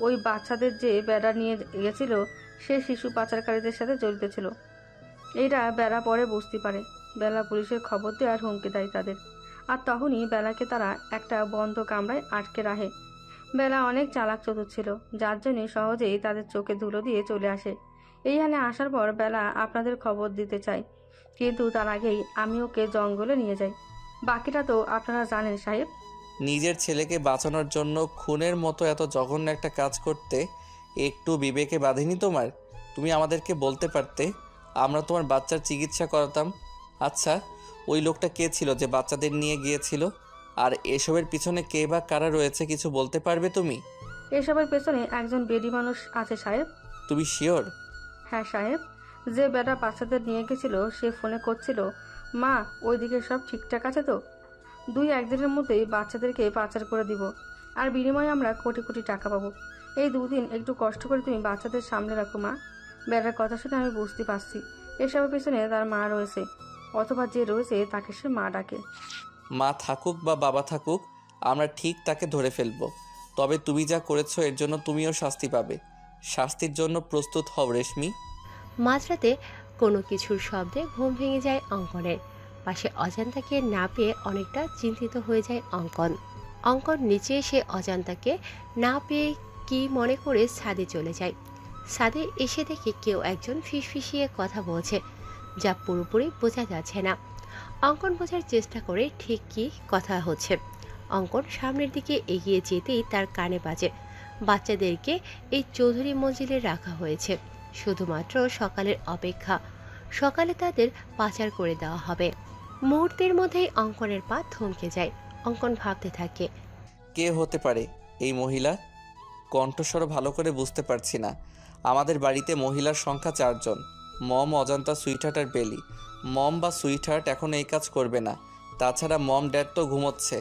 ওই বাচ্চাদের যে বেড়া নিয়ে গেছিল সে শিশু পাচারকারীদের সাথে জড়িত ছিল। এইটা বেড়া পরে বুঝতে পারে। বেলা পুলিশের খবর দেয় আর হুমকি দেয় তাদের। আর তখনই বেলাকে তারা একটা বন্ধ কামরায় আটকে রাখে। বেলা অনেক চালাক চতুর ছিল, যার জন্য সহজেই তাদের চোখে ধুলো দিয়ে চলে আসে। এইখানে আসার পর বেলা আপনাদের খবর দিতে চায়, কিন্তু তার আগেই আমি ওকে জঙ্গলে নিয়ে যাই। বাকিটা তো আপনারা জানেন সাহেব। নিজের ছেলেকে বাঁচানোর জন্য খুনের মতো এত জঘন্য একটা কাজ করতে একটু বিবেকে বাঁধেনি তোমার? তুমি আমাদেরকে বলতে পারতে, আমরা তোমার বাচ্চার চিকিৎসা করাতাম। আচ্ছা, ওই লোকটা কে ছিল যে বাচ্চাদের নিয়ে গিয়েছিল? আর এসবের পিছনে কে বা কারা রয়েছে কিছু বলতে পারবে তুমি? এসবের পেছনে একজন বেডি মানুষ আছে সাহেব। তুমি শিওর? হ্যাঁ সাহেব, যে বেটা বাচ্চাদের নিয়ে গেছিল সে ফোনে করছিল, মা ওইদিকে সব ঠিকঠাক আছে তো? 2-1 দিনের মধ্যেই বাচ্চাদেরকে পাচার করে দিব, আর বিনিময়ে আমরা কোটি কোটি টাকা পাবো। এই 2 দিন একটু কষ্ট করে তুমি বাচ্চাদের সামনে রাখো মা। বেটার কথা শুনে আমি বুঝতে পারছি এসবের পেছনে তার মা রয়েছে, অথবা যে রয়েছে তাকে সে মা ডাকে। মা থাকুক বা বাবা থাকুক, আমরা ঠিক তাকে ধরে ফেলবো। তবে তুমি যা করেছো এর জন্য তুমিও শাস্তি পাবে। শাস্তির জন্য প্রস্তুত হও রেশমি। মাঝরাতে কোনো কিছুর শব্দে ঘুম ভেঙে যায় অঙ্কনের। পাশে অজান্তাকে না পেয়ে অনেকটা চিন্তিত হয়ে যায় অঙ্কন। অঙ্কন নিচে এসে অজান্তাকে না পেয়ে কি মনে করে ছাদে চলে যায়। ছাদে এসে দেখে কেউ একজন ফিসফিসিয়ে কথা বলছে, যা পুরোপুরি বোঝা যাচ্ছে না। অঙ্কন বোঝার চেষ্টা করে ঠিক কী কথা হচ্ছে। অঙ্কন সামনের দিকে এগিয়ে যেতেই তার কানে বাজে, বাচ্চাদেরকে এই চৌধুরী মঞ্জিলে রাখা হয়েছে, শুধুমাত্র সকালের অপেক্ষা। সকালে তাদের পাচার করে দেওয়া হবে। মুহূর্তের মধ্যেই অঙ্কনের পা থমকে যায়। অঙ্কন ভাবতে থাকে, কে হতে পারে এই মহিলা? কণ্ঠস্বর ভালো করে বুঝতে পারছি না। আমাদের বাড়িতে মহিলার সংখ্যা 4 জন, মম, অজান্তা, সুইটহার্ট আর বেলি। মম বা সুইটহার্ট এখন এই কাজ করবে না। তাছাড়া মম ড্যাড তো ঘুমোচ্ছে,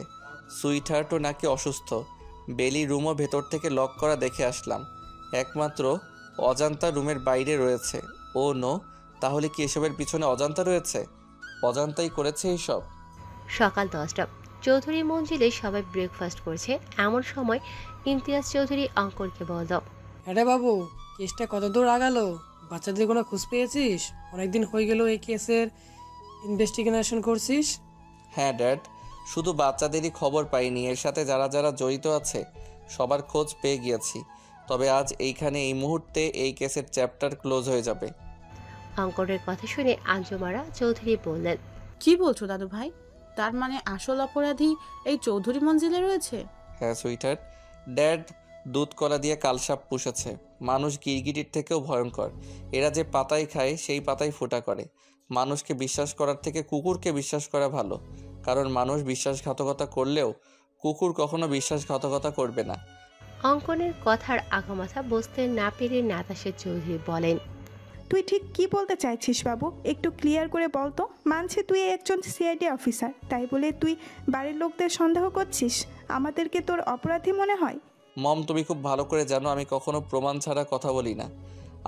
সুইটহার্টও নাকি অসুস্থ। বেলি রুমও ভেতর থেকে লক করা দেখে আসলাম। একমাত্র অজান্তা রুমের বাইরে রয়েছে। ও নো, তাহলে কি এসবের পিছনে অজান্তা রয়েছে? অজান্তাই করেছে এইসব। সকাল 10টা। চৌধুরী মঞ্জিলে সবাই ব্রেকফাস্ট করছে। এমন সময় ইমতিয়াজ চৌধুরী অঙ্কনকে বলল, আরে বাবু, কেসটা কত দূর আগালো? বাচ্চাদের কোনো খোঁজ পেয়েছিস? অনেকদিন হয়ে গেল এই কেসের ইনভেস্টিগেশন করছিস। হ্যাঁ ড্যাড, শুধু বাচ্চাদেরই খবর পাইনি, এর সাথে যারা যারা জড়িত আছে সবার খোঁজ পেয়ে গিয়েছি। তবে আজ এইখানে এই মুহূর্তে এই কেসের চ্যাপ্টার ক্লোজ হয়ে যাবে। অঙ্কনের কথা শুনে আঞ্জুমারা চৌধুরী বললেন, কি বলছো দাদু ভাই? তার মানে আসল অপরাধী এই চৌধুরী মঞ্জিলে রয়েছে? হ্যাঁ সুইটহার্ট, ড্যাড দুধ কলা দিয়ে কালসাপ পুষেছে। মানুষ গিরগিটির থেকেও ভয়ঙ্কর। এরা যে পাতায় খায় সেই পাতায় ফোঁটা করে। মানুষকে বিশ্বাস করার থেকে কুকুরকে বিশ্বাস করা ভালো, কারণ মানুষ বিশ্বাসঘাতকতা করলেও কুকুর কখনো বিশ্বাসঘাতকতা করবে না। অঙ্কনের কথার আগামাথা বুঝতে না পেরে নাতাশা চৌধুরী বলেন, তুই ঠিক কি বলতে চাইছিস বাবু? একটু ক্লিয়ার করে বল তো। মানছি তুই একজন সিআইডি অফিসার, তাই বলে তুই বাড়ির লোকদের সন্দেহ করছিস? আমাদেরকে তোর অপরাধী মনে হয়? মম, তুমি খুব ভালো করে জানো আমি কখনো প্রমাণ ছাড়া কথা বলি না।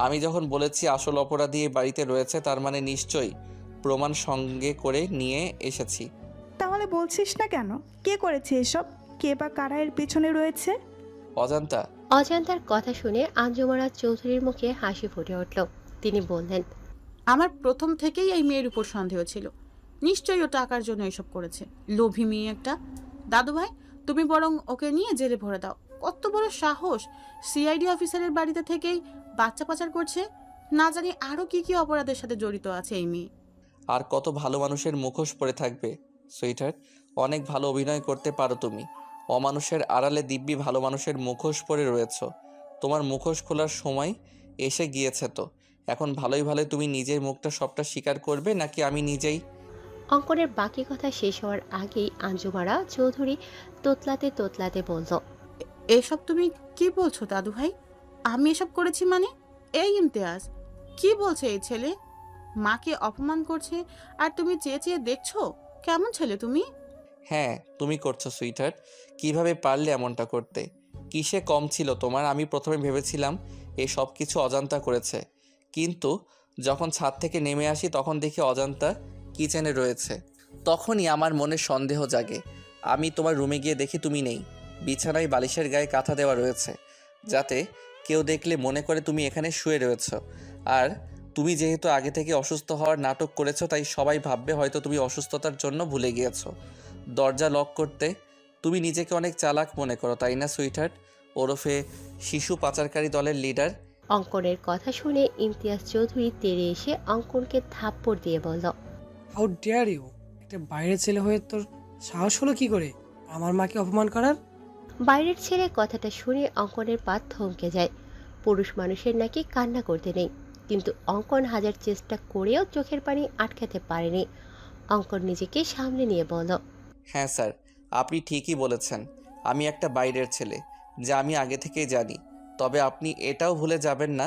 আমি যখন বলেছি আসল অপরাধী এই বাড়িতে রয়েছে, তার মানে নিশ্চয়ই প্রমাণ সঙ্গে করে নিয়ে এসেছি। তাহলে বলছিস না কেন? কে করেছে এসব? কে বা কারা এর পেছনে রয়েছে? অজান্তা। অজান্তার কথা শুনে আঞ্জুমারা চৌধুরীর মুখে হাসি ফুটে উঠল। তিনি বললেন, আমার প্রথম থেকেই এই মেয়ের উপর সন্দেহ ছিল। নিশ্চয়ই ও টাকার জন্য এসব করেছে। লোভী মেয়ে একটা। দাদু ভাই, তুমি বরং ওকে নিয়ে জেলে ভরে দাও। কত বড় সাহস! সিআইডি অফিসারের বাড়িতে থেকেই বাচ্চা পাচার করছে। না জানি আরো কি কি অপরাধের সাথে জড়িত আছে এই মেয়ে। আর কত ভালো মানুষের মুখোশ পরে থাকবে সুইটহার্ট। অনেক ভালো অভিনয় করতে পারো তুমি। অমানুষের আড়ালে দিব্যি ভালো মানুষের মুখোশ পরে রয়েছ। তোমার মুখোশ খোলার সময় এসে গিয়েছে তো। এখন ভালোই ভালোই তুমি নিজের মুখটা সবটা স্বীকার করবে, নাকি আমি নিজেই? অঙ্কনের বাকি কথা শেষ হওয়ার আগেই আঞ্জুমারা চৌধুরী তোতলাতে তোতলাতে বলল, এসব তুমি কি বলছো দাদু ভাই? আমি এসব করেছি মানে? এই ইমতিয়াজ, কি বলছে এই ছেলে? মাকে অপমান করছে আর তুমি চেয়ে চেয়ে দেখছো? কেমন ছেলে তুমি? হ্যাঁ তুমি করছো সুইটহার্ট। কিভাবে পারলে এমনটা করতে? কিসে কম ছিল তোমার? আমি প্রথমে ভেবেছিলাম এই সব কিছু অজান্তা করেছে, কিন্তু যখন ছাদ থেকে নেমে আসি তখন দেখি অজান্তা কিচেনে রয়েছে। তখনই আমার মনে সন্দেহ জাগে। আমি তোমার রুমে গিয়ে দেখি তুমি নেই। বিছানায় বালিশের গায়ে কাঁথা দেওয়া রয়েছে, যাতে কেউ দেখলে মনে করে তুমি এখানে শুয়ে রয়েছ। আর তুমি যেহেতু আগে থেকে অসুস্থ হওয়ার নাটক করেছো, তাই সবাই ভাববে হয়তো তুমি অসুস্থতার জন্য ভুলে গিয়েছো দরজা লক করতে। তুমি নিজেকে অনেক চালাক মনে করো, তাই না সুইটহার্ট, ওরফে শিশু পাচারকারী দলের লিডার? অঙ্কনের কথা শুনে ইমতিয়াজ চৌধুরী তেড়ে এসে অঙ্কনকে থাপ্পড় দিয়ে বলল, হাউ ডেয়ার ইউ! একটা বাইরের ছেলে হয়ে তোর সাহস হলো কি করে আমার মাকে অপমান করার? বাইরের ছেলে কথাটা শুনে অঙ্কনের পা থমকে যায়। পুরুষ মানুষের নাকি কান্না করতে নেই, কিন্তু অঙ্কন হাজার চেষ্টা করেও চোখের পানি আটকাতে পারেনি। অঙ্কন নিজেকে সামনে নিয়ে বলল, হ্যাঁ স্যার, আপনি ঠিকই বলেছেন। আমি একটা বাইরের ছেলে, যা আমি আগে থেকেই জানি। তবে আপনি এটাও ভুলে যাবেন না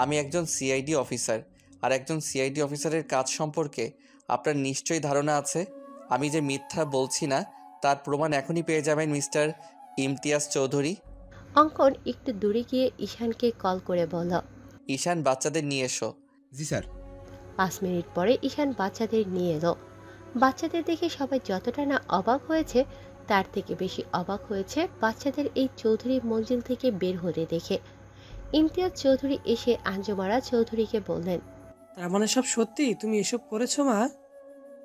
আমি একজন সিআইডি অফিসার, আর একজন সিআইডি অফিসারের কাজ সম্পর্কে আপনার নিশ্চয়ই ধারণা আছে। আমি যে মিথ্যা বলছি না তার প্রমাণ এখনই পেয়ে যাবেন মিস্টার ইমতিয়াজ চৌধুরী। অঙ্কন একটু দূরে গিয়ে ঈশানকে কল করে বলল, ঈশান, বাচ্চাদের নিয়ে এসো। জি স্যার। 5 মিনিট পরে ঈশান বাচ্চাদের নিয়ে এলো। বাচ্চাদের দেখে সবাই যতটা না অবাক হয়েছে, তার থেকে বেশি অবাক হয়েছে বাচ্চাদের এই চৌধুরী মঞ্জিল থেকে বের হতে দেখে। ইমতিয়াজ চৌধুরী এসে আঞ্জুমারা চৌধুরীকে বললেন, তার মানে সব সত্যি? তুমি এসব করেছো মা?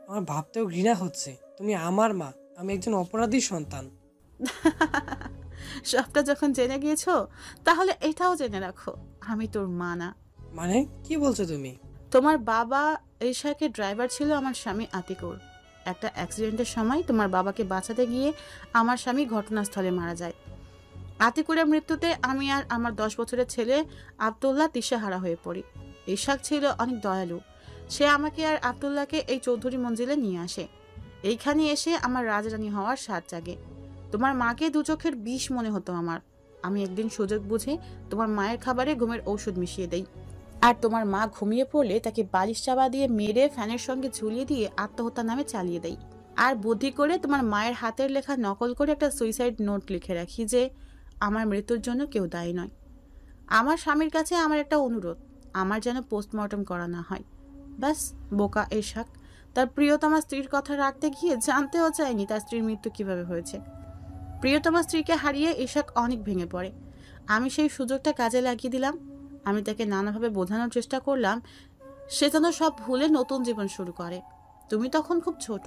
আমার ভাবতেও ঘৃণা হচ্ছে। তুমি আমার মা, আমি একজন অপরাধী সন্তান। সবটা যখন জেনে গিয়েছো তাহলে এটাও জেনে রাখো, আমি তোর মা না। মানে কি বলছো তুমি? তোমার বাবা ঈশাকের ড্রাইভার ছিল আমার স্বামী আতিকুর। একটা অ্যাক্সিডেন্টের সময় তোমার বাবাকে বাঁচাতে গিয়ে আমার স্বামী ঘটনাস্থলে মারা যায়। আতিকুরের মৃত্যুতে আমি আর আমার 10 বছরের ছেলে আব্দুল্লাহ দিশেহারা হয়ে পড়ি। ঈশাক ছিল অনেক দয়ালু। সে আমাকে আর আব্দুল্লাহকে এই চৌধুরী মঞ্জিলে নিয়ে আসে। এইখানে এসে আমার রাজরানী হওয়ার স্বাদ জাগে। তোমার মাকে দু চোখের বিষ মনে হতো আমার। আমি একদিন সুযোগ বুঝে তোমার মায়ের খাবারে ঘুমের ঔষধ মিশিয়ে দেই, আর তোমার মা ঘুমিয়ে পড়লে তাকে বালিশ চাপা দিয়ে মেরে ফ্যানের সঙ্গে ঝুলিয়ে দিয়ে আত্মহত্যা নামে চালিয়ে দেই। আর বুদ্ধি করে তোমার মায়ের হাতের লেখা নকল করে একটা সুইসাইড নোট লিখে রাখি যে আমার মৃত্যুর জন্য কেউ দায়ী নয়। আমার স্বামীর কাছে আমার একটা অনুরোধ, আমার যেন পোস্টমর্টম করা না হয়। ব্যাস, বোকা ঈশাক তার প্রিয়তমা স্ত্রীর কথা রাখতে গিয়ে জানতেও চায়নি তার স্ত্রীর মৃত্যু কিভাবে হয়েছে। প্রিয়তমা স্ত্রীকে হারিয়ে ঈশাক অনেক ভেঙে পড়ে। আমি সেই সুযোগটা কাজে লাগিয়ে দিলাম। আমি তাকে নানাভাবে বোঝানোর চেষ্টা করলাম সে যেন সব ভুলে নতুন জীবন শুরু করে। তুমি তখন খুব ছোট।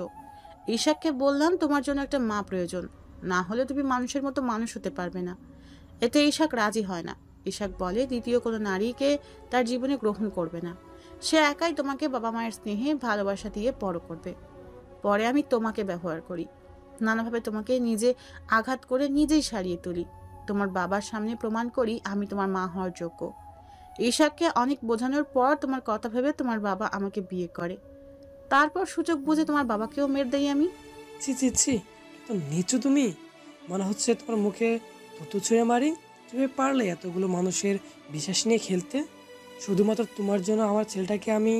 ঈশাককে বললাম তোমার জন্য একটা মা প্রয়োজন, না হলে তুমি মানুষের মতো মানুষ হতে পারবে না। এতে ঈশাক রাজি হয় না। ঈশাক বলে দ্বিতীয় কোনো নারীকে তার জীবনে গ্রহণ করবে না। সে একাই তোমাকে বাবা মায়ের স্নেহে ভালোবাসা দিয়ে বড় করবে। পরে আমি তোমাকে ব্যবহার করি, নানাভাবে তোমাকে নিজে আঘাত করে নিজেই সারিয়ে তুলি। তোমার বাবার সামনে প্রমাণ করি আমি তোমার মা হওয়ার যোগ্য। ঈশাককে অনেক বোঝানোর পর তোমার কথা ভেবে তোমার বাবা আমাকে বিয়ে করে। তারপর সুযোগ বুঝে তোমার বাবাকেও মেরে দেই আমি। ছি ছি ছি, তো নিচু তুমি। মনে হচ্ছে তোমার মুখে থুতু ছুঁড়ে মারি। তুমি পারলে এতগুলো মানুষের বিশ্বাস নিয়ে খেলতে? শুধুমাত্র তোমার জন্য আমার ছেলেটাকে আমি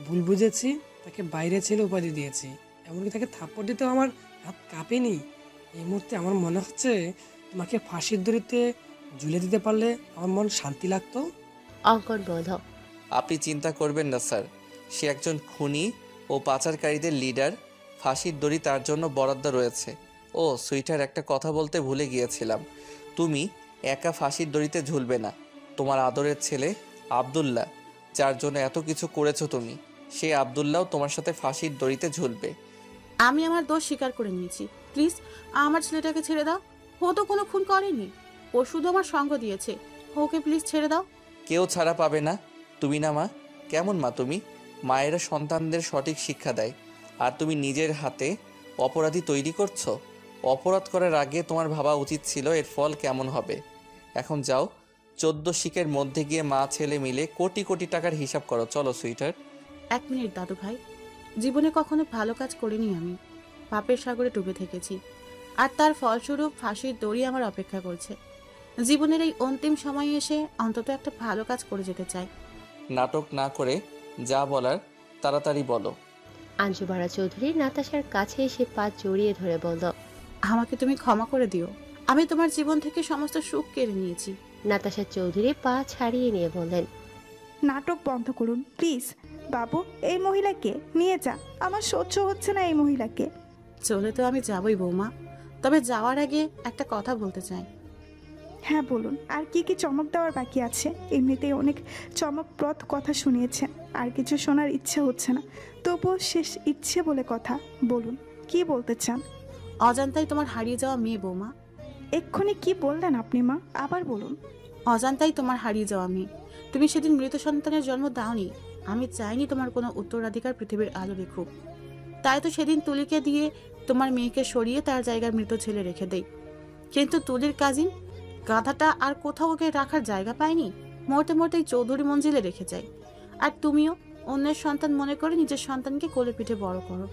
ভুল বুঝেছি, তাকে বাইরে ছেলে উপাধি দিয়েছি, এমনকি তাকে থাপ্পড় দিতেও আমার হাত কাঁপেনি। এই মুহূর্তে আমার মনে হচ্ছে তোমাকে ফাঁসির দড়িতে ঝুলে দিতে পারলে আমার মন শান্তি লাগতো। অঙ্কন বলল, আপনি চিন্তা করবেন না স্যার, সে একজন খুনি ও পাচারকারীদের লিডার। ফাঁসির দড়ি তার জন্য বরাদ্দ রয়েছে। ও সুইটার, একটা কথা বলতে ভুলে গিয়েছিলাম, তুমি একা ফাঁসির দড়িতে ঝুলবে না। তোমার আদরের ছেলে আব্দুল্লাহ, যার জন্য এত কিছু করেছো তুমি, সে আব্দুল্লাহও তোমার সাথে ফাঁসির দড়িতে ঝুলবে। আমি আমার দোষ স্বীকার করে নিয়েছি। প্লিজ আমার ছেলেটাকে ছেড়ে দাও। ও তো কোনো খুন করেনি, ও শুধু আমার সঙ্গ দিয়েছে। ওকে প্লিজ ছেড়ে দাও। কেউ ছাড়া পাবে না। তুমি না মা? কেমন মা তুমি? মায়েরা সন্তানদের সঠিক শিক্ষা দেয়, আর তুমি নিজের হাতে অপরাধী তৈরি করছো। অপরাধ করার আগে তোমার ভাবা উচিত ছিল এর ফল কেমন হবে। এখন যাও, 14 শিকের মধ্যে গিয়ে মা ছেলে মিলে কোটি কোটি টাকার হিসাব করো। চলো সুইটার। 1 মিনিট দাদু ভাই, জীবনে কখনো ভালো কাজ করিনি আমি। পাপের সাগরে ডুবে থেকেছি, আর তার ফলস্বরূপ ফাঁসির দড়ি আমার অপেক্ষা করছে। জীবনের এই অন্তিম সময়ে এসে অন্তত একটা ভালো কাজ করে যেতে চাই। নাটক না করে যা বলার তাড়াতাড়ি বলো। আঞ্জুমারা চৌধুরী নাতাশার কাছে এসে পা জড়িয়ে ধরে বলল, আমাকে তুমি ক্ষমা করে দিও। আমি তোমার জীবন থেকে সমস্ত সুখ কেড়ে নিয়েছি। নাতাশা চৌধুরী পা ছাড়িয়ে নিয়ে বললেন, নাটক বন্ধ করুন প্লিজ। বাবু, এই মহিলাকে নিয়ে যা। আমার সহ্য হচ্ছে না এই মহিলাকে। চলে তো আমি যাবই বৌমা, তবে যাওয়ার আগে একটা কথা বলতে চাই। হ্যাঁ বলুন, আর কি কি চমক দেওয়ার বাকি আছে? এমনিতেই অনেক চমকপ্রদ কথা শুনিয়েছেন, আর কিছু শোনার ইচ্ছে হচ্ছে না। তবুও শেষ ইচ্ছে বলে কথা, বলুন কি বলতে চান। অজান্তাই তোমার হারিয়ে যাওয়া মেয়ে বৌমা। এক্ষুনি কি বললেন আপনি মা? আবার বলুন। অজান্তাই তোমার হারিয়ে যাওয়া মেয়ে। তুমি সেদিন মৃত সন্তানের জন্ম দাওনি। আমি চাইনি তোমার কোনো উত্তরাধিকার পৃথিবীর আলো দেখুক। তাই তো সেদিন তুলিকে দিয়ে তোমার মেয়েকে সরিয়ে তার জায়গায় মৃত ছেলে রেখে দেই। কিন্তু তুলির কাজিন গাধাটা আর কোথাও ওকে রাখার জায়গা পায়নি, মরতে মরতেই চৌধুরী মঞ্জিলে রেখে যায়। আর তুমিও অন্যের সন্তান মনে করে নিজের সন্তানকে কোলে পিঠে বড় করো।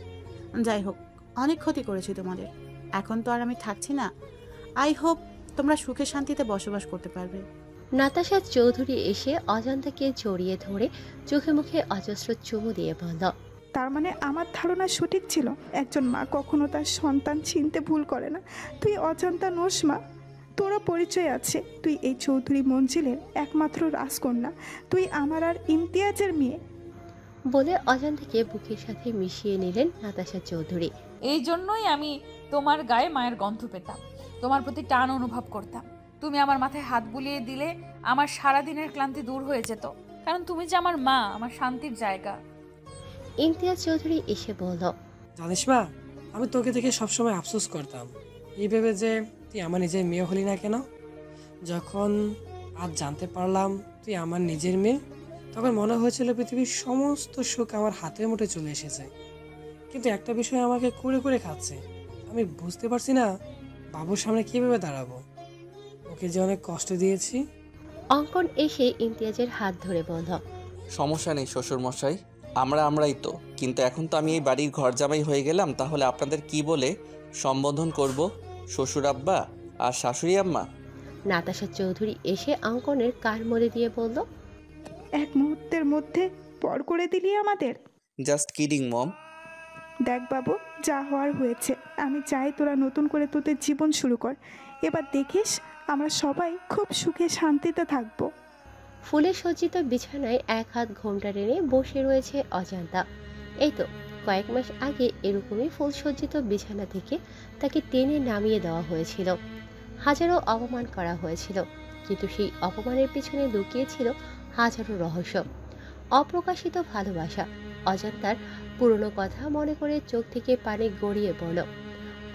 যাই হোক, অনেক ক্ষতি করেছি তোমাদের। এখন তো আর আমি থাকছি না। আই হোপ তোমরা সুখে শান্তিতে বসবাস করতে পারবে। নাতাশা চৌধুরী এসে অজান্তাকে জড়িয়ে ধরে চোখে মুখে অজস্র চুমু দিয়ে বলল, তার মানে আমার ধারণা সঠিক ছিল? একজন মা কখনো তার সন্তান চিনতে ভুল করে না। তুই অজান্তা নোস মা, তোরা পরিচয় আছে। তুই এই চৌধুরী মঞ্জিলের একমাত্র রাজকন্যা। তুই আমার আর ইমতিয়াজের মেয়ে। বলে অজান্তাকে বুকের সাথে মিশিয়ে নিলেন নাতাশা চৌধুরী। এই জন্যই আমি তোমার গায়ে মায়ের গন্ধ পেতাম, তোমার প্রতি টান অনুভব করতাম। তুমি আমার মাথায় হাত বুলিয়ে দিলে আমার সারাদিনের ক্লান্তি দূর হয়ে যেত। কারণ তুমি যে আমার মা, আমার শান্তির জায়গা। ইমতিয়াজ চৌধুরী এসে বলল, জানিস মা, আমি তোকে দেখে সবসময় আফসোস করতাম এই ভেবে যে তুই আমার নিজের মেয়ে হলি না কেন। যখন আজ জানতে পারলাম তুই আমার নিজের মেয়ে, তখন মনে হয়েছিল পৃথিবীর সমস্ত সুখ আমার হাতের মুঠে চলে এসেছে। কিন্তু একটা বিষয় আমাকে কুড়ে করে খাচ্ছে। আমি বুঝতে পারছি না বাবুর সামনে কীভাবে দাঁড়াবো। ওকে যে অনেক কষ্ট দিয়েছি। অঙ্কন এসে ইমতিয়াজের হাত ধরে বলল, সমস্যা নেই শ্বশুরমশাই, আমরাই তো। কিন্তু এখন তো আমি এই বাড়ির ঘর জামাই হয়ে গেলাম, তাহলে আপনাদের কি বলে সম্বোধন করব? শ্বশুর আব্বা আর শাশুড়ি আম্মা? নাতাশা চৌধুরী এসে অঙ্কনের কান মলে দিয়ে বলল, এক মুহূর্তের মধ্যে পর করে দিলি আমাদের। জাস্ট কিডিং মম। দেখ বাবু, যা হওয়ার হয়েছে। আমি চাই তোরা নতুন করে তোদের জীবন শুরু কর। এবার দেখিস আমরা সবাই খুব সুখে শান্তিতে থাকবো। ফুলে সজ্জিত বিছানায় এক হাত ঘোমটা টেনে বসে রয়েছে অজান্তা। এই তো কয়েক মাস আগে এরকমই ফুল সজ্জিত বিছানা থেকে তাকে টেনে নামিয়ে দেওয়া হয়েছিল। হাজারো অপমান করা হয়েছিল, কিন্তু সেই অপমানের পিছনে লুকিয়েছিল হাজারো রহস্য, অপ্রকাশিত ভালোবাসা। অজান্তার পুরনো কথা মনে করে চোখ থেকে পানি গড়িয়ে পড়ল।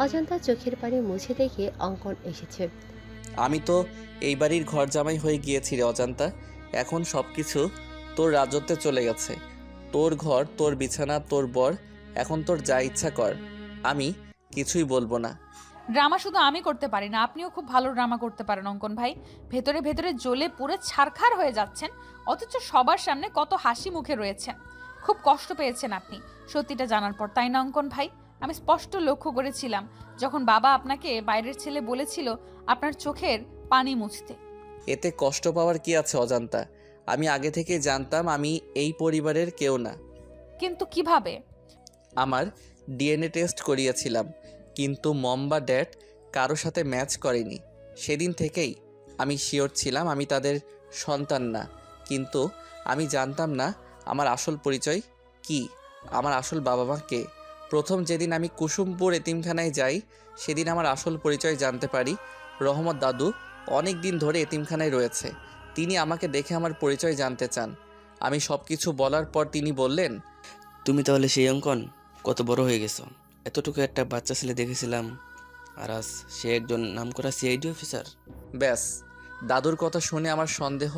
অজান্তার চোখের পানি মুছে দেখে অঙ্কন এসেছে। আমি তো এই বাড়ির ঘর জামাই হয়ে গিয়েছি রে অজান্তা। এখন সব কিছু তোর রাজত্বে চলে গেছে। তোর ঘর, তোর বিছানা, তোর বর। এখন তোর যা ইচ্ছা কর, আমি কিছুই বলবো না। ড্রামা শুধু আমি করতে পারি না, আপনিও খুব ভালো ড্রামা করতে পারেন অঙ্কন ভাই। ভেতরে ভেতরে জ্বলে পুড়ে ছারখার হয়ে যাচ্ছেন, অথচ সবার সামনে কত হাসি মুখে রয়েছেন। খুব কষ্ট পেয়েছেন আপনি সত্যিটা জানার পর, তাই না অঙ্কন ভাই? আমি স্পষ্ট লক্ষ্য করেছিলাম যখন বাবা আপনাকে বাইরের ছেলে বলেছিল আপনার চোখের পানি মুছতে। এতে কষ্ট পাওয়ার কি আছে অজান্তা? আমি আগে থেকে জানতাম আমি এই পরিবারের কেউ না। কিন্তু কিভাবে? আমার ডিএনএ টেস্ট করিয়েছিলাম, কিন্তু মম বা ড্যাড কারো সাথে ম্যাচ করেনি। সেদিন থেকেই আমি শিওর ছিলাম আমি তাদের সন্তান না। কিন্তু আমি জানতাম না আমার আসল পরিচয় কি, আমার আসল বাবা মা কে। প্রথম যেদিন আমি কুসুমপুর এতিমখানায় যাই, সেদিন আমার আসল পরিচয় জানতে পারি। রহমত দাদু অনেক দিন ধরে এতিমখানায় রয়েছে। তিনি আমাকে দেখে আমার পরিচয় জানতে চান। আমি সব কিছু বলার পর তিনি বললেন, তুমি তাহলে সেই অঙ্কন? কত বড় হয়ে গেছো। এতটুকু একটা বাচ্চা ছেলে দেখেছিলাম, আর আজ সে একজন নামকরা সিআইডি অফিসার। ব্যাস, দাদুর কথা শুনে আমার সন্দেহ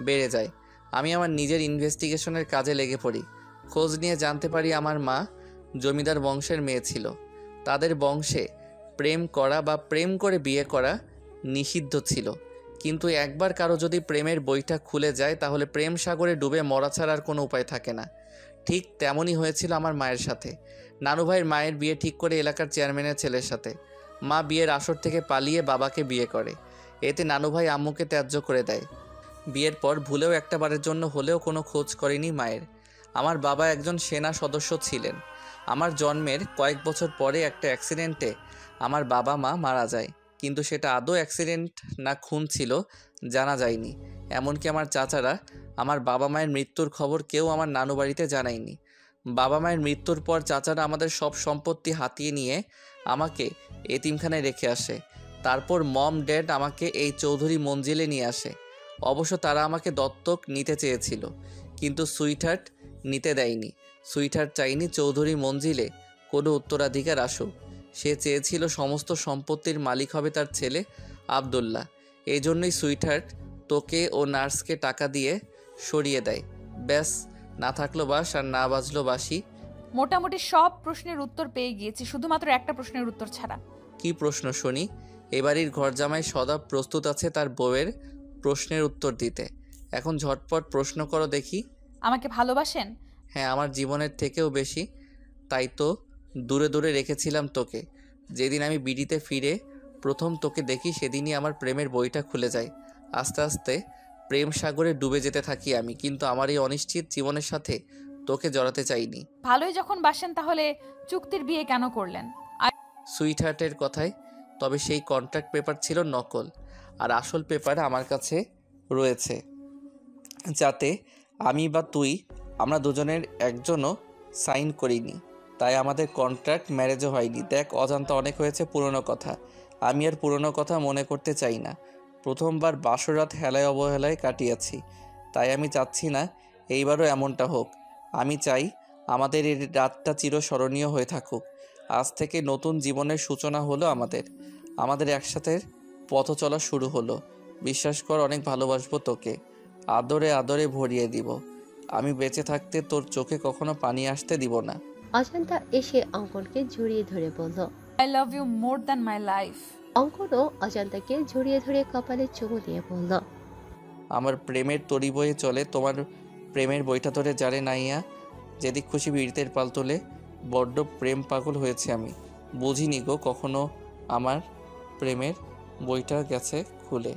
বেড়ে যায়। আমি আমার নিজের ইনভেস্টিগেশনের কাজে লেগে পড়ি। খোঁজ নিয়ে জানতে পারি আমার মা জমিদার বংশের মেয়ে ছিল। তাদের বংশে প্রেম করা বা প্রেম করে বিয়ে করা নিষিদ্ধ ছিল। কিন্তু একবার কারো যদি প্রেমের বইটা খুলে যায়, তাহলে প্রেম সাগরে ডুবে মরা ছাড়া আর কোনো উপায় থাকে না। ঠিক তেমনই হয়েছিল আমার মায়ের সাথে। নানু ভাইয়ের মায়ের বিয়ে ঠিক করে এলাকার চেয়ারম্যানের ছেলের সাথে। মা বিয়ের আসর থেকে পালিয়ে বাবাকে বিয়ে করে। এতে নানু ভাই আম্মুকে ত্যায্য করে দেয়। বিয়ের পর ভুলেও একটা বারের জন্য হলেও কোনো খোঁজ করেনি মায়ের। আমার বাবা একজন সেনা সদস্য ছিলেন। আমার জন্মের কয়েক বছর পরে একটা অ্যাক্সিডেন্টে আমার বাবা মা মারা যায়, কিন্তু সেটা আদৌ অ্যাক্সিডেন্ট না খুন ছিল জানা যায়নি। এমনকি আমার চাচারা আমার বাবা মায়ের মৃত্যুর খবর কেউ আমার নানু বাড়িতে জানায়নি। বাবা মায়ের মৃত্যুর পর চাচারা আমাদের সব সম্পত্তি হাতিয়ে নিয়ে আমাকে এতিমখানায় রেখে আসে। তারপর মম ড্যাড আমাকে এই চৌধুরী মঞ্জিলে নিয়ে আসে। অবশ্য তারা আমাকে দত্তক নিতে চেয়েছিল, কিন্তু সুইটহার্ট নিতে দেয়নি। সুইটহার্ট চাইনি চৌধুরী মঞ্জিলে কোনো উত্তরাধিকার আসুক। সে চেয়েছিল সমস্ত সম্পত্তির মালিক হবে তার ছেলে আবদুল্লাহ। এই জন্যই সুইটহার্ট তোকে ও নার্সকে টাকা দিয়ে সরিয়ে দেয়। ব্যাস, না থাকলো বাস আর না বাজলো বাসি। মোটামুটি সব প্রশ্নের উত্তর পেয়ে গিয়েছি, শুধুমাত্র একটা প্রশ্নের উত্তর ছাড়া। কি প্রশ্ন শুনি? এবাড়ির ঘরজামাই সদা প্রস্তুত আছে তার বউয়ের প্রশ্নের উত্তর দিতে। এখন ঝটপট প্রশ্ন করো দেখি। আমাকে ভালোবাসেন? হ্যাঁ, আমার জীবনের থেকেও বেশি। তাই তো দূরে দূরে রেখেছিলাম তোকে। যেদিন আমি বিডিতে ফিরে প্রথম তোকে দেখি, সেদিনই আমার প্রেমের বইটা খুলে যায়। আস্তে আস্তে প্রেম সাগরে ডুবে যেতে থাকি আমি, কিন্তু আমার এই অনিশ্চিত জীবনের সাথে তোকে জড়াতে চাইনি। ভালোই যখন বাসেন, তাহলে চুক্তির বিয়ে কেন করলেন? সুইটহার্টের কথায়, তবে সেই কন্ট্রাক্ট পেপার ছিল নকল, আর আসল পেপার আমার কাছে রয়েছে, যাতে আমি বা তুই আমরা দুজনের একজনও সাইন করিনি। তাই আমাদের কন্ট্রাক্ট ম্যারেজও হয়নি। দেখ অজান্তা, অনেক হয়েছে পুরনো কথা। আমি আর পুরনো কথা মনে করতে চাই না। প্রথমবার বাসরাত হেলায় অবহেলায় কাটিয়েছি, তাই আমি চাচ্ছি না এইবারও এমনটা হোক। আমি চাই আমাদের এই রাতটা চিরস্মরণীয় হয়ে থাকুক। আজ থেকে নতুন জীবনের সূচনা হলো আমাদের একসাথে পথ চলা শুরু হলো। বিশ্বাস কর, অনেক ভালোবাসবো তোকে, আদরে আদরে ভরিয়ে দিব। আমি বেঁচে থাকতে তোর চোখে কখনো পানি আসতে দিব না। অজান্তা এসে অঙ্কনকে জড়িয়ে ধরে বলল। I love you more than my life. অঙ্কনও অজান্তাকে জড়িয়ে ধরে কপালে চুমু দিয়ে বলল। আমার প্রেমের তরি বয়ে চলে, তোমার প্রেমের বইটা ধরে জারে নাইয়া যেদিক খুশি বীরদের পাল তোলে। বড্ড প্রেম পাগল হয়েছে আমি, বুঝিনি গো কখনো আমার প্রেমের বইটা গেছে খুলে।